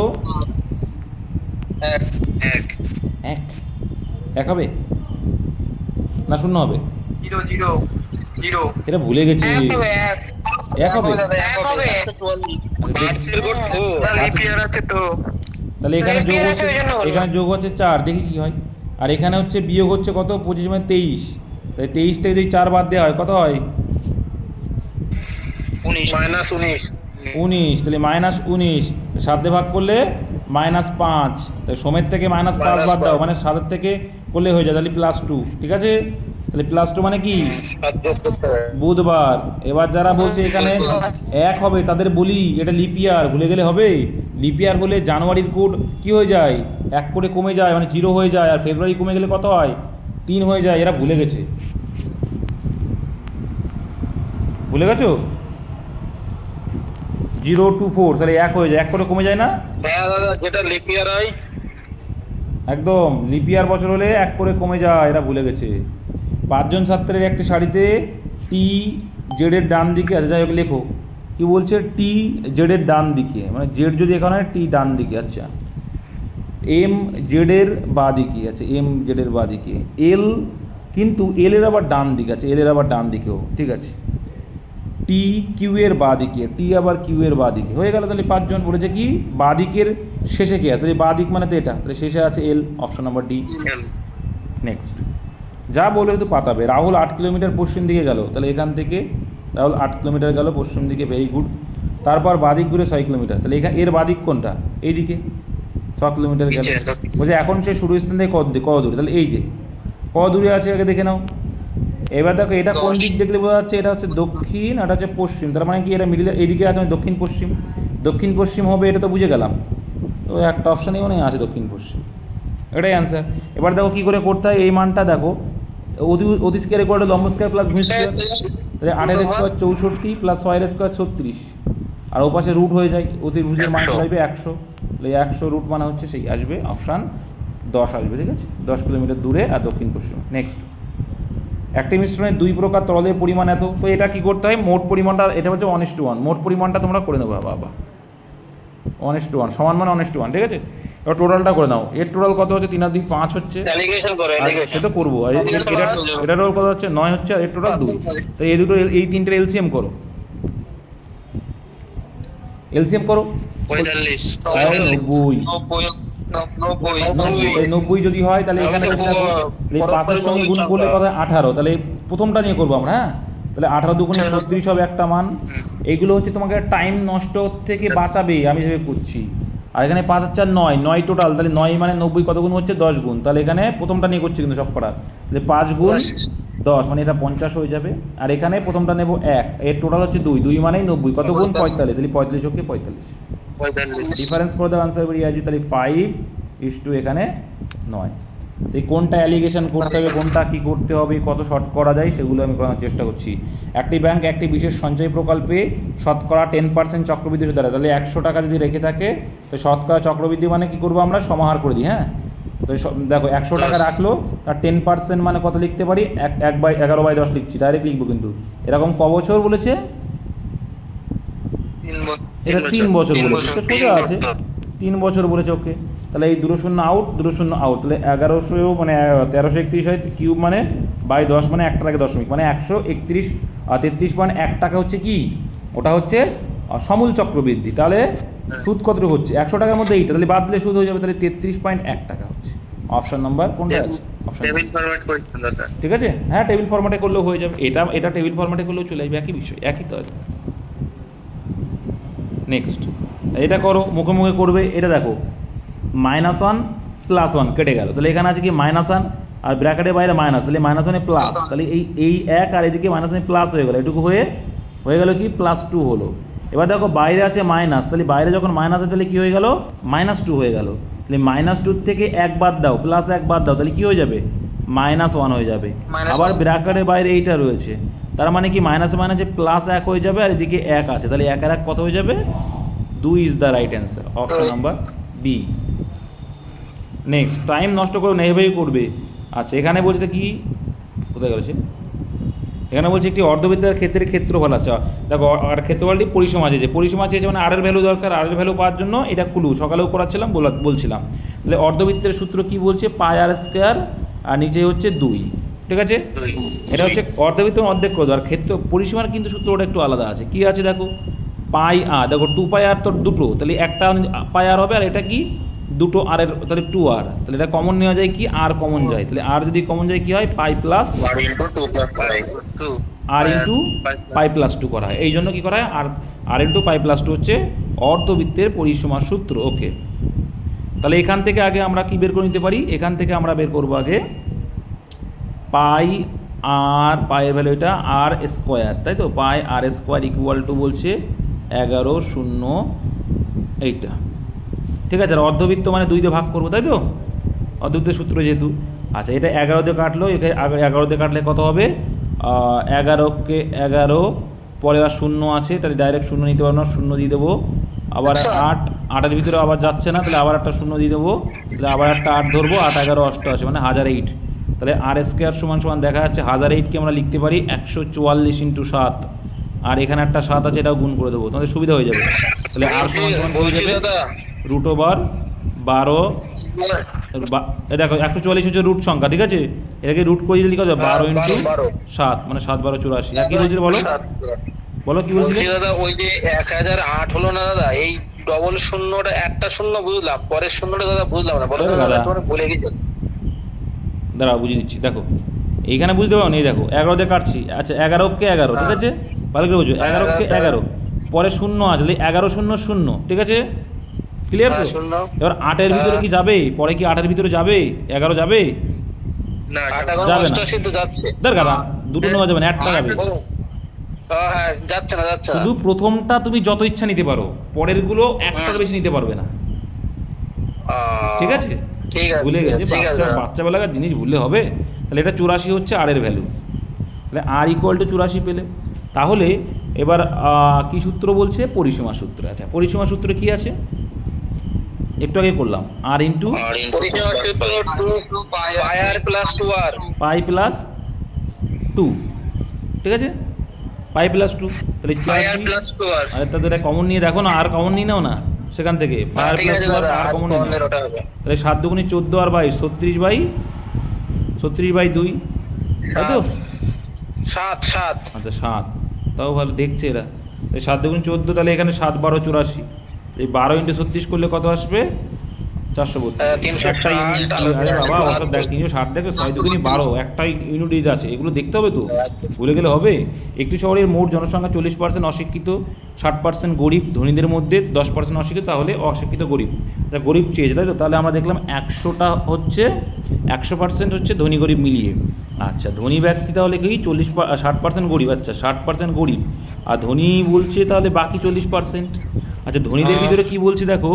1 হবে না 0 হবে, 0 এটা ভুলে গেছি, 1 হবে। তাহলে এখানে যোগ হচ্ছে, এখানে যোগ হচ্ছে 4, দেখি কি হয়। আর এখানে হচ্ছে বিয়োগ হচ্ছে কত, 25 মানে 23, তাই 23 থেকে যদি 4 বাদ দেওয়া হয় কত হয়, 19 19, তাহলে -19, 7 দিয়ে ভাগ করলে -5, তাই সোমের থেকে -5 বাদ দাও, মানে 7 থেকে করলে হয়ে যায়, তাহলে +2, ঠিক আছে, তাহলে +2 মানে কি বুধবার। এবার যারা বলছে এখানে 1 হবে তাদের বলি এটা লিপিয়ার, ভুলে গেলে হবে। লিপিয়ার হলে জানুয়ারির কোড কি হয়ে যায়, 1 করে কমে যায়, মানে 0 হয়ে যায়, আর ফেব্রুয়ারি কমে গেলে কত হয়, 3 হয়ে যায়, এরা ভুলে গেছে, ভুলে গেছো, 0 to 4, তাহলে 1 হয়ে যায়, 1 করে কমে যায় না, যেটা লিপিয়ার হয় একদম লিপিয়ার বছর হলে 1 করে কমে যায়, এরা ভুলে গেছে। 5 জন ছাত্রের একটি শাড়িতে টি জেডের ডান দিকে আছে, যাই হোক লেখো কি বলছে, টি জেডের ডান দিকে, মানে জেড যদি এখানে হয় টি ডান দিকে, আচ্ছা এম জেডের বাঁ দিকে আছে, এম জেডের বাঁ দিকে, এল কিন্তু এল এর আবার ডান দিকে আছে, এল এর আবার ডান দিকেও, ঠিক আছে। টি কিউ এর বাঁ দিকে, টি আবার কিউ এর বাঁ দিকে হয়ে গেল। তাহলে 5 জন বলেছে কি বাঁ দিকের শেষে কে আছে, তাহলে বাঁ দিক মানে তো এটা, তাহলে শেষে আছে এল, অপশন নাম্বার ডি। নেক্সট যা বলে তো পাতাবে। রাহুল 8 কিলোমিটার পশ্চিম দিকে গেল, তাহলে এখান থেকে রাহুল 8 কিলোমিটার গেল পশ্চিম দিকে, ভেরি গুড। তারপর বাদিক ঘুরে 6 কিলোমিটার, তাহলে এখানে এর বাদিক কোনটা, এইদিকে 6 কিলোমিটার গেল। বলছে এখন সে শুরু স্থান থেকে কত দূরে, তাহলে এই যে কত দূরে আছে আগে দেখে নাও। এবার দেখো এটা কোন দিক দেখলে বোঝা যাচ্ছে, এটা হচ্ছে দক্ষিণ, এটা হচ্ছে পশ্চিম, তার মানে কি এটা মিডিল এইদিকে আছে, মানে দক্ষিণ পশ্চিম। দক্ষিণ পশ্চিম হবে, এটা তো বুঝে গেলাম। তো একটা অপশানই মনে আছে দক্ষিণ পশ্চিম, এটাই অ্যান্সার। এবার দেখো কী করে করতে হয়, এই মানটা দেখো, অতি স্কোয়ার ইকুয়াল টু লম্ব স্কোয়ার প্লাস ভূমি স্কোয়ার, তাহলে 8 স্কোয়ার 64 প্লাস 6 স্কোয়ার 36, আর ও পাশে রুট হয়ে যায়, অতিভুজের মান আসবে 100, তাহলে 100 রুট মানে হচ্ছে সেই আসবে অপশান 10 আসবে, ঠিক আছে, 10 কিলোমিটার দূরে আর দক্ষিণ পশ্চিম। নেক্সট, একটি মিশ্রণের 2 প্রকার তরলের পরিমাণ এত, তো এটা কি করতে হয়, মোট পরিমাণটা, এটা হচ্ছে 1:1, মোট পরিমাণটা তোমরা করে নেবো বাবা, 1:1 সমান মানে 1:1, ঠিক আছে। এবার টোটালটা করে নাও, এর টোটাল কত হচ্ছে, 3 আর 2 5 হচ্ছে, অ্যালিগেশন করো, সে তো করবো, আর এটা টোটাল কত হচ্ছে 9 হচ্ছে, আর এর টোটাল 2, তো এই দুটো এই তিনটের এলসিএম করো, এলসিএম করো 45 90 যদি হয় তাহলে এখানে 5-এর সঙ্গে গুণ করলে কত হয় 18, তাহলে প্রথমটা নিয়ে করবো আমরা, হ্যাঁ, তাহলে 18 দুগুণে 36 হবে একটা মান। এইগুলো হচ্ছে তোমাকে টাইম নষ্ট থেকে বাঁচাবে, আমি যেভাবে করছি। আর এখানে 5 আর 4 9 টোটাল, তাহলে 9 মানে 90 কত গুণ হচ্ছে 10 গুণ, তাহলে এখানে প্রথমটা নিয়ে করছি কিন্তু সব করার, তাহলে 5 গুণ 10 মানে এটা 50 হয়ে যাবে। আর এখানে প্রথমটা নেব 1, এর টোটাল হচ্ছে 2 মানেই 90, কত গুণ 45, তাহলে 45 ওকে 45, ডিফারেন্স ফর দ্য আনসার বেরিয়ে আসবে, তাহলে 5:, এখানে 9। তো এই কোনটা অ্যালিগেশন করতে হবে, কোনটা কি করতে হবে, কত শর্ট করা যায় সেগুলো আমি করার চেষ্টা করছি। একটি ব্যাংক একটি বিশেষ সঞ্চয় প্রকল্পে শতকরা 10% চক্রবৃদ্ধি সুদ দেয়, তাহলে 100 টাকা যদি রেখে থাকে, তো শতকরা চক্রবৃদ্ধি মানে কি করবো আমরা, সমাহার করে দিই, হ্যাঁ। তো দেখো 100 টাকা রাখলো, তার 10% মানে কত লিখতে পারি, 11/10 লিখছি, ডাইরেক্ট লিখবো, কিন্তু এরকম ক বছর বলেছে, এটা 3 বছর বলেছে, তো সোজা আছে 3 বছর বলেছে, ওকে। তাহলে এই 2 শূন্য আউট, 2 শূন্য আউট, তাহলে 1100 মানে 1331 হয় কিউব, মানে বাই 10 মানে 1 টাকা দশমিক, মানে 131 আর 33.1 টাকা হচ্ছে কি, ওটা হচ্ছে সমূল চক্রবৃদ্ধি। তাহলে সুদ কতটুকু হচ্ছে 100 টাকার মধ্যে এইটা, তাহলে বাদ দিলে সুদ হয়ে যাবে, তাহলে 33.1 টাকা হচ্ছে অপশন নাম্বার কোনটা, অপশন টেবিল ফরম্যাট করছেন দাদা, ঠিক আছে, হ্যাঁ টেবিল ফরম্যাটে করলেও হয়ে যাবে, এটা টেবিল ফরম্যাটে করলেও চলে আসবে, একই বিষয়, একই তো। নেক্সট এটা করো, মুখে মুখে করবে, এটা দেখো -1 +1 কেটে গেল, তাহলে এখানে আছে কি -1 আর ব্র্যাকেটের বাইরে মাইনাস, তাহলে -1 প্লাস, তাহলে এই 1 আর এদিকে -1 প্লাস হয়ে গেল, এটুকু হয়ে গেল কি +2 হলো। এবার দেখো বাইরে আছে মাইনাস, তাহলে বাইরে যখন মাইনাস আছে তাহলে কি হয়ে গেল, -2 হয়ে গেল, তাহলে -2 থেকে 1 বাদ দাও, +1 বাদ দাও, তাহলে কি হয়ে যাবে, -1 হয়ে যাবে। আবার ব্র্যাকেটের বাইরে এইটা রয়েছে, তার মানে কি মাইনাসে +1 হয়ে যাবে, আর এদিকে 1 আছে, তাহলে 1 আর 1 কত হয়ে যাবে, 2 is the right answer, option number B. Next, time নষ্ট করে নেভাবেই করবে। আচ্ছা এখানে বলছে কি, কোথায় গেছে, এখানে বলছে একটি অর্ধবৃত্তাকার ক্ষেত্রের ক্ষেত্রফল, আচ্ছা দেখো আর ক্ষেত্রফলটি পরিসীমা চেয়েছে, পরিসীমা চেয়েছে মানে আর এর ভ্যালু দরকার, আর এর ভ্যালু পাওয়ার জন্য এটা ক্লু সকালেও করাচ্ছিলাম, বলছিলাম। তাহলে অর্ধবৃত্তের সূত্র কি বলছে, πr² আর নিচে হচ্ছে 2, ঠিক আছে। এটা হচ্ছে অর্ধবৃত্ত অর্ধেক করে, আর ক্ষেত্র পরিসীমার কিন্তু সূত্রটা একটু আলাদা আছে, কি আছে দেখো, πr, দেখো 2πr তো দুটো, তাহলে একটা πr হবে, আর এটা কি দুটো আর এর, তাহলে 2r, তাহলে এটা কমন নেওয়া যায়, কি আর কমন যায়, তাহলে আর যদি কমন যায় কি হয়, π প্লাস আর ইন্টু π+2 করা হয়, এই জন্য কি করা হয়, আর ইন্টু π+2 হচ্ছে অর্ধবৃত্তের পরিসীমার সূত্র, ওকে। তাহলে এখান থেকে আগে আমরা কি বের করে নিতে পারি, এখান থেকে আমরা বের করবো আগে পায়ের ভ্যালু এটা r², তাই তো, πr² ইকুয়াল টু বলছে 11 0 এইটা, ঠিক আছে। আর অর্ধবৃত্ত মানে 2 দিয়ে ভাগ করবো, তাই তো, অর্ধবৃত্তের সূত্র যেহেতু। আচ্ছা এটা 11 দিয়ে কাটলো, এখানে 11 দিয়ে কাটলে কত হবে, 11কে 11 পরে আর 0 আছে, তাহলে ডাইরেক্ট 0 নিতে পারবো না, 0 দিয়ে দেবো, আবার 8 ভিতরে আবার যাচ্ছে না, তাহলে আবার একটা 0 দিয়ে দেবো, তাহলে আবার একটা 8 ধরবো, 8 11 88 মানে 1008, তাহলে r² সমান দেখা যাচ্ছে 1008কে আমরা লিখতে পারি 144 × 7, আর এখানে একটা 7 আছে, এটাও গুণ করে দেবো, তোমাদের সুবিধা হয়ে যাবে। তাহলে r সমান হয়ে যাবে √12, দেখো 144 হচ্ছে রুট সংখ্যা, ঠিক আছে, এটাকে রুট করে দিলে কত 12 × 7 মানে 7 12 84, আর কি বলছিল বলো, বলো কি বলছিলে? বলছি দাদা ওই যে 1008 হলো না দাদা, এই ডবল শূন্যটা একটা শূন্য বুঝলাম, পরের শূন্যটা দাদা বুঝলাম না, বলো দাদা, দাদা তোমার ভুলে গেছি। দাঁড়াও বুঝিয়ে দিচ্ছি। দেখো এইখানে বুঝতে পারো নি, দেখো 11 দিয়ে কাটছি। আচ্ছা 11কে 11, ঠিক আছে, ভালো করে বুঝো। 11কে 11, পরে শূন্য আসলে 11 শূন্য শূন্য, ঠিক আছে, ক্লিয়ার তো? শূন্য। এবার 8-এর ভিতরে কি যাবে? পরে কি 8-এর ভিতরে যাবে? 11 যাবে? না, যাবে না। 88 তো যাচ্ছে। দরকার দুটো নেওয়া যাবে না, একটা যাবে। ও, হ্যাঁ যাচ্ছে না যাচ্ছে না। শুধু প্রথমটা তুমি যত ইচ্ছা নিতে পারো, পরের গুলো একটার বেশি নিতে পারবে না, ঠিক আছে? ঠিক আছে ভুলে গেছে, ঠিক আছে বাচ্চাবেলাকার জিনিস ভুললে হবে? তাহলে এটা 84 হচ্ছে আর এর ভ্যালু। তাহলে আর ইকুয়াল টু 84 পেলে। তাহলে এবার কি সূত্র বলছে? পরিসীমা সূত্র। আচ্ছা পরিসীমা সূত্রে কি আছে? একটু আগে করলাম, আর ইন্টু পরিসীমা সূত্র 2 পাই আর প্লাস 2r। পাই প্লাস 2, ঠিক আছে, পাই প্লাস 2। তাহলে পাই আর প্লাস 2r। আরে তাহলে এটা কমন নিয়ে দেখো না, আর কমন নিয়ে নাও না সেখান থেকে, পাই আর ঠিক প্লাস আছে 2 দাদা, আর আর কমন নিয়ে কমনের নাও। ওটা হবে। তাহলে 7 দুগুণে 14 আর 22, 36/2, তাই তো? 7 7। আচ্ছা 7, তাও ভালো দেখছে এরা। এই 7 দুগুণ 14, তাহলে এখানে 7 12 84। এই 12 × 36 করলে কত আসবে? 432। 360। একটা ইউনিট, আরে বাবা অর্থাৎ দেখ 360 দেখো, 6 দুগুণে 12, একটা ইউনিট আছে, এগুলো দেখতে হবে তো, ভুলে গেলে হবে? একটি শহরের মোট জনসংখ্যা 40% অশিক্ষিত, 60% গরিব, ধনীদের মধ্যে 10% অশিক্ষিত, তাহলে অশিক্ষিত গরিব। আচ্ছা গরিব চেয়েছে তাই তো, তাহলে আমরা দেখলাম 100টা হচ্ছে 100% হচ্ছে ধনী গরিব মিলিয়ে। আচ্ছা ধনী ব্যক্তি তাহলে কি 60% গরিব, আচ্ছা 60% গরিব, আর ধনী বলছে তাহলে বাকি 40%। আচ্ছা ধনীদের ভিতরে কি বলছে দেখো,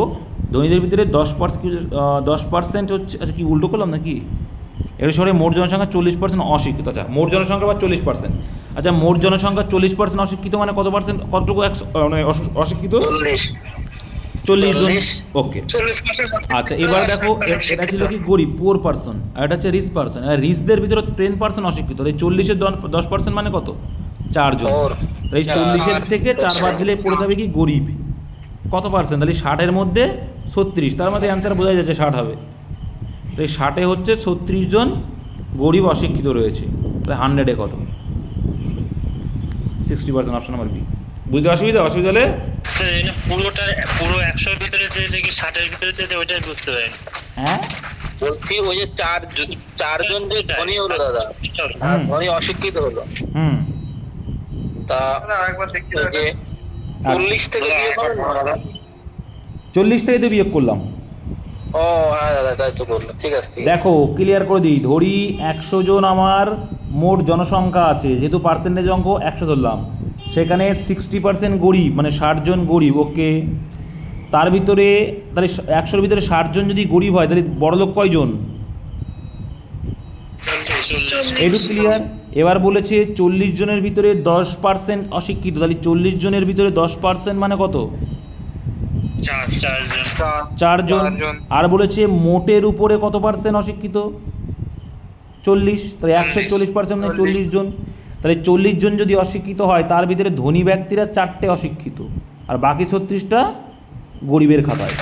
ধনীদের ভিতরে 10% হচ্ছে, আচ্ছা কি উল্টো করলাম নাকি? এর শহরে মোট জনসংখ্যা 40% অশিক্ষিত। আচ্ছা মোট জনসংখ্যা বা 40%, আচ্ছা মোট জনসংখ্যা 40% অশিক্ষিত মানে কত পার্সেন্ট, কতটুকু মানে অশিক্ষিত? 40 জন, ওকে। আচ্ছা এবার দেখো এটা ছিল কি গরিব, পোর পার্সন, আর এটা হচ্ছে রিচ পার্সন। আর রিচদের ভিতরে 10% অশিক্ষিত, তাই 40-এর 10% মানে কত? 4 জন। তাই 40-এর থেকে 4 বাদ দিলে পড়ে যাবে কি গরিব, কত পার্সেন্ট? তাহলে 60-এর মধ্যে 36, তার মধ্যে অ্যান্সার বোঝা যাচ্ছে 60 হবে। তাই 60-এ হচ্ছে 36 জন গরিব অশিক্ষিত রয়েছে। তাহলে 100-এ কত? 60%, অপশন নাম্বার বি। বুঝতে অসুবিধা হলে পুরোটা পুরো 100-এর ভিতরে চেয়েছে কি 60-এর ভিতরে চেয়েছে, ওইটাই বুঝতে পারিনি। হ্যাঁ বলছি ওই যে 4 জন যে ধনী হলো দাদা, ধনী অশিক্ষিত হলো, তা আরেকবার দেখতে হবে 40 থেকে বিয়োগ করুন না দাদা। 40 থেকে তো বিয়োগ করলাম। ও হ্যাঁ দাদা তাই তো করলাম, ঠিক আছে ঠিক আছে। দেখো ক্লিয়ার করে দিই, ধরি 100 জন আমার মোট জনসংখ্যা আছে, যেহেতু পার্সেন্টেজ অঙ্ক 100 ধরলাম, সেখানে 60% গরিব মানে 60 জন গরিব, ওকে। তার ভিতরে তাহলে 100-এর ভিতরে 60 জন যদি গরিব হয়, তাহলে বড়লোক কয়জন? এটু ক্লিয়ার। এবার বলেছে 40 জনের ভিতরে 10% অশিক্ষিত, তাহলে 40 জনের ভিতরে 10% মানে কত? 4 জন। আর বলেছে মোটের উপরে কত পার্সেন্ট অশিক্ষিত? 40, তাহলে 140% মানে 40 জন। তাহলে 40 জন যদি অশিক্ষিত হয়, তার ভিতরে ধনী ব্যক্তিরা 4টে অশিক্ষিত, আর বাকি 36টা গরিবের খাতায়।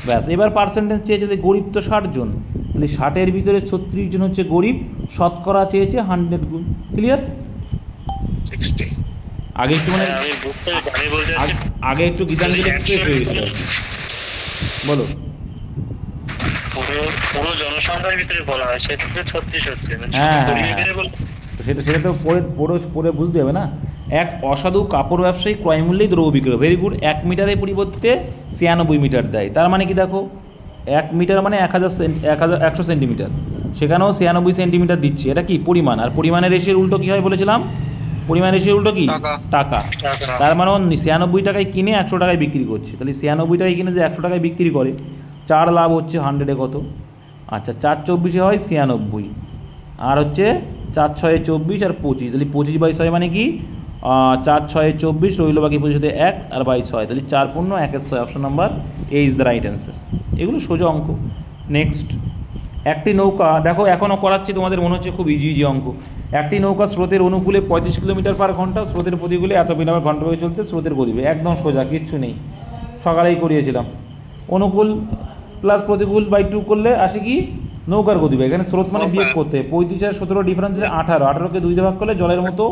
ব্যাস, এবার পার্সেন্টেজ চেয়েছে, গরিব তো 60 জন, তাহলে 60-এর ভিতরে 36 জন হচ্ছে গরিব, শতকরা চেয়েছে 100 গুণ। ক্লিয়ার? আগে একটু মানে আগে একটু গীতাঞ্জলি এক্সপ্রেস হয়ে গেছিল। বলো। পুরো জনসংখ্যার ভিতরে বলা হয়, সেটা তো 36 হচ্ছে। হ্যাঁ সেটা তো পরে বুঝতে হবে না। এক অসাধু কাপড় ব্যবসায়ী ক্রয় মূল্যেই দ্রব্য বিক্রয়, ভেরি গুড। 1 মিটারের পরিবর্তে 96 মিটার দেয়, তার মানে কি দেখো 1 মিটার মানে 100 সেন্টিমিটার, সেখানেও 96 সেন্টিমিটার দিচ্ছে। এটা কি পরিমাণ, আর পরিমাণের রেশিওর উল্টো কী হয় বলেছিলাম? পরিমাণের রেশিওর উল্টো কি? টাকা। তার মানে 96 টাকায় কিনে 100 টাকায় বিক্রি করছে, তাহলে 96 টাকায় কিনে যে 100 টাকায় বিক্রি করে, 4 লাভ হচ্ছে 100-এ কত? আচ্ছা 4 24-এ হয় 96, আর হচ্ছে 4 6 24 আর 25, তাহলে 25/6 মানে কি 4 6 24, রইল বাকি 25-তে 1 আর 22/6, তাহলে 4 পূর্ণ 1/6। Option number A is the right answer. এগুলো সোজা অঙ্ক। নেক্সট, একটি নৌকা, দেখো এখনও করাচ্ছি, তোমাদের মনে হচ্ছে খুব ইজি অঙ্ক। একটি নৌকা স্রোতের অনুকূলে 35 কিলোমিটার/ঘন্টা, স্রোতের প্রতিকূলে এত ঘন্টা হয়ে চলতে স্রোতের গতিবে। একদম সোজা, কিচ্ছু নেই, সকালেই করিয়েছিলাম। অনুকূল প্লাস প্রতিকূল বাই 2 করলে আসে কি নৌকার গতিবেগ। এখানে স্রোত মানে বিয়োগ করতে, 35 আর 17 ডিফারেন্স 18, 18কে 2 দিয়ে ভাগ করলে জলের মতো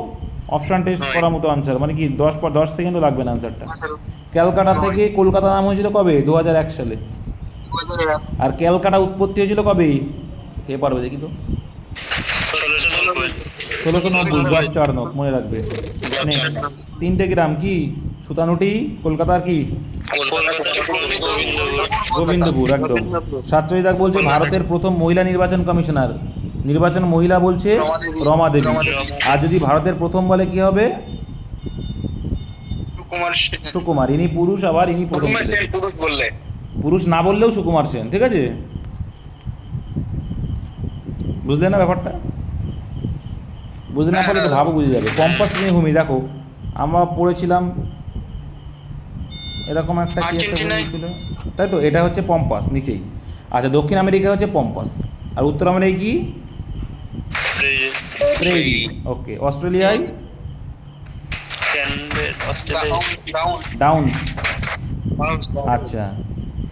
অপশান টেস্ট করার মতো আনসার, মানে কি 10 সেকেন্ডও লাগবে না আনসারটা। ক্যালকাটা থেকে কলকাতা নাম হয়েছিল কবে? 2001 সালে। আর ক্যালকাটা উৎপত্তি হয়েছিল কবে? কে পারবে দেখি তো? 1690, জব চার্নক, মনে রাখবে। তিনটে গ্রাম কি? সুতানুটি, কলকাতার কি? গোবিন্দপুর, একদম। 47 দাগ বলছে ভারতের প্রথম মহিলা নির্বাচন কমিশনার, নির্বাচন মহিলা বলছে রমা দেবী। আর যদি ভারতের প্রথম বলে কি হবে? সুকুমার। ইনি পুরুষ, আবার ইনি প্রথম ছিলেন। পুরুষ না বললেও সুকুমার সেন, ঠিক আছে? বুঝলে না ব্যাপারটা? বুঝলে না পারলে তো ভাবো বুঝে যাবে। পম্পাস ভূমি দেখো, আমরা পড়েছিলাম এরকম একটা কি একটা ভূমি ছিল, তাই তো? এটা হচ্ছে পম্পাস নিচেই। আচ্ছা, দক্ষিণ আমেরিকা হচ্ছে পম্পাস, আর উত্তর আমেরিকা কি? প্রেরি। ওকে। অস্ট্রেলিয়ায় ডাউন। আচ্ছা,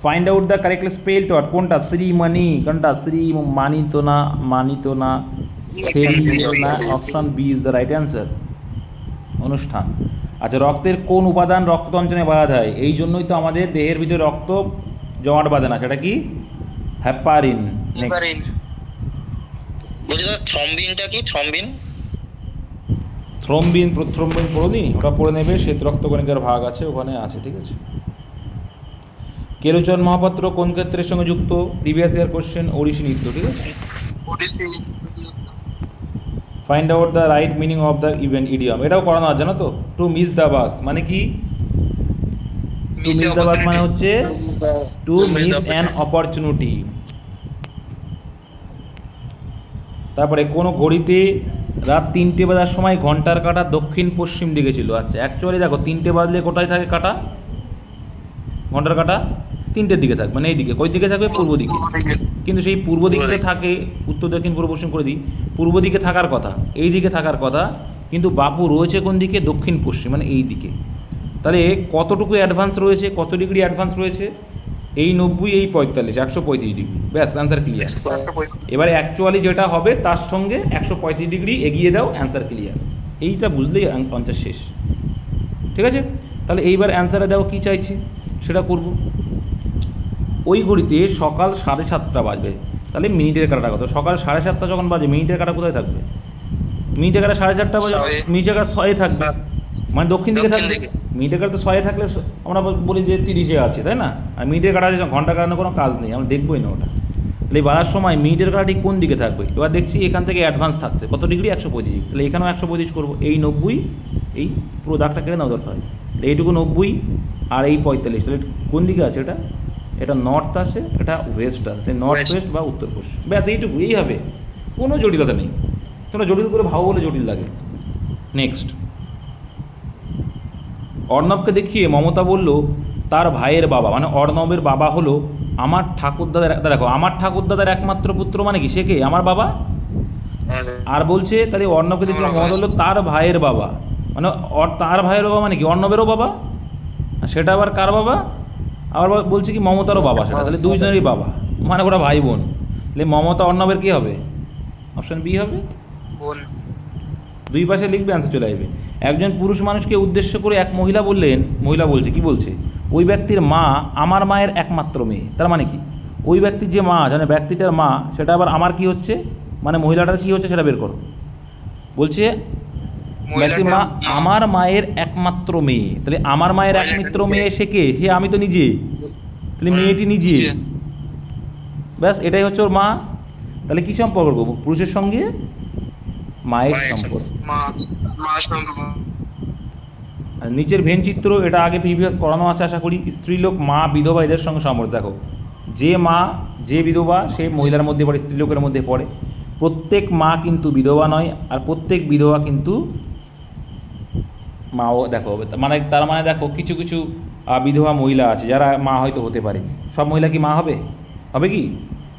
find out the correctly spelled word. কোনটা? শ্রীমণি। কোনটা? শ্রী মানিত না, মানিত না, না। Option B is the right answer, অনুষ্ঠান। আচ্ছা, রক্তের কোন উপাদান রক্ততঞ্চনে বাধা দেয়? এই জন্যই তো আমাদের দেহের ভিতরে রক্ত জমাট বাঁধে না, সেটা কি? হেপারিন। থ্রম্বিনটা কি? থ্রম্বিন পড়োনি? ওটা পড়ে নেবে, শ্বেত রক্তকণিকার ভাগ আছে ওখানে আছে, ঠিক আছে? কেলুচরণ মহাপাত্র কোন ক্ষেত্রের সঙ্গে যুক্ত? প্রিভিয়াস ইয়ার কোশ্চেন, ওড়িশি নৃত্য, ঠিক আছে? Find out the right meaning of the event idiom. এটাও করানো আছে, জানো তো? টু মিস দ্য বাস মানে কি? টু মিস দ্য বাস মানে হচ্ছে টু মিস অ্যান অপরচুনিটি। তারপরে কোনো ঘড়িতে রাত 3টে বাজার সময় ঘন্টার কাঁটা দক্ষিণ পশ্চিম দিকে ছিল। আচ্ছা, অ্যাকচুয়ালি দেখো 3টে বাজলে কোথায় থাকে কাঁটা? ঘন্টার কাঁটা 3টের দিকে থাকবে, মানে এই দিকে। কই দিকে থাকবে? পূর্ব দিকে। কিন্তু সেই পূর্ব দিকে থাকে, উত্তর দক্ষিণ পূর্ব পশ্চিম করে দিই, পূর্ব দিকে থাকার কথা, এই দিকে থাকার কথা, কিন্তু বাপু রয়েছে কোন দিকে? দক্ষিণ পশ্চিম, মানে এই দিকে। তাহলে কতটুকু অ্যাডভান্স রয়েছে, কত ডিগ্রি অ্যাডভান্স রয়েছে? এই 90, এই 45, 135 ডিগ্রি। ব্যাস, অ্যান্সার ক্লিয়ার। এবারে অ্যাকচুয়ালি যেটা হবে তার সঙ্গে 135 ডিগ্রি এগিয়ে দাও, অ্যান্সার ক্লিয়ার। এইটা বুঝলেই অ্যান্সার শেষ, ঠিক আছে? তাহলে এইবার অ্যান্সারে দাও কী চাইছে সেটা করব। ওই ঘড়িতে সকাল 7:30 বাজবে, তাহলে মিনিটের কাঁটাটা কত? সকাল 7:30 যখন বাজে, মিনিটের কাঁটা কোথায় থাকবে? মিনিটের কাঁটা 4:30 বাজে, মিনিটের কাঁটা 6-এ থাকবে, মানে দক্ষিণ দিকে থাকবে। মিনিটের কাঁটা তো 6-এ থাকলে আমরা বলি যে 30-এ আছে, তাই না? আর মিনিটের কাঁটা ঘন্টা কাটানোর কোনো কাজ নেই, আমরা দেখবোই না ওটা। তাহলে এই বাড়ার সময় মিনিটের কাঁটা ঠিক কোন দিকে থাকবে? এবার দেখছি এখান থেকে অ্যাডভান্স থাকছে কত ডিগ্রি? 125। তাহলে এখানেও 125 করবো। এই 90, এই পুরো দাগটা কেটে নাও দরকার হয়। এইটুকু 90 আর এই 45, তাহলে কোন দিকে আছে এটা? এটা নর্থ আসে, এটা ওয়েস্ট আসে, নর্থ ওয়েস্ট বা উত্তর পশ্চিম। ব্যাস এইটুকু, এই হবে, কোনো জটিলতা নেই। তোমরা জটিল করে ভাবো বলে জটিল লাগে। নেক্সট, অর্ণবকে দেখিয়ে মমতা বলল তার ভাইয়ের বাবা, মানে অর্ণবের বাবা হলো আমার ঠাকুরদাদার, দেখো আমার ঠাকুরদাদার একমাত্র পুত্র, মানে কি সে কে? আমার বাবা। আর বলছে তাহলে অর্ণবকে দেখিয়ে মমতা বললো তার ভাইয়ের বাবা, মানে তার ভাইয়ের বাবা মানে কি? অর্ণবেরও বাবা। সেটা আবার কার বাবা? আবার বলছে কি মমতারও বাবা সেটা, তাহলে দুইজনেরই বাবা, মানে ওরা ভাই বোন। তাহলে মমতা অর্ণবের কি হবে? অপশন বি হবে, দুই পাশে লিখবে, অ্যান্সার চলে আসবে। একজন পুরুষ মানুষকে উদ্দেশ্য করে এক মহিলা বললেন, মহিলা বলছে কি বলছে? ওই ব্যক্তির মা আমার মায়ের একমাত্র মেয়ে। তার মানে কি? ওই ব্যক্তির যে মা, মানে ব্যক্তিটার মা, সেটা আবার আমার কি হচ্ছে, মানে মহিলাটার কি হচ্ছে সেটা বের করো। বলছে ব্যক্তির মা আমার মায়ের একমাত্র মেয়ে, তাহলে আমার মায়ের একমাত্র মেয়ে সে কে? হে আমি তো নিজে, তাহলে মেয়েটি নিজে। ব্যাস, এটাই হচ্ছে ওর মা। তাহলে কি সম্পর্ক করবো? পুরুষের সঙ্গে মায়ের সম্পর্ক। আর নিচের ভেন চিত্র, এটা আগে প্রিভিয়াস করানো আছে আশা করি। স্ত্রীলোক, মা, বিধবা, এদের সঙ্গে সম্পর্ক দেখো। যে মা, যে বিধবা, সে মহিলার মধ্যে পড়ে, স্ত্রীলোকের মধ্যে পড়ে। প্রত্যেক মা কিন্তু বিধবা নয়, আর প্রত্যেক বিধবা কিন্তু মাও দেখো, মানে তার মানে দেখো কিছু কিছু বিধবা মহিলা আছে যারা মা হয়তো হতে পারে। সব মহিলা কি মা হবে? হবে কি?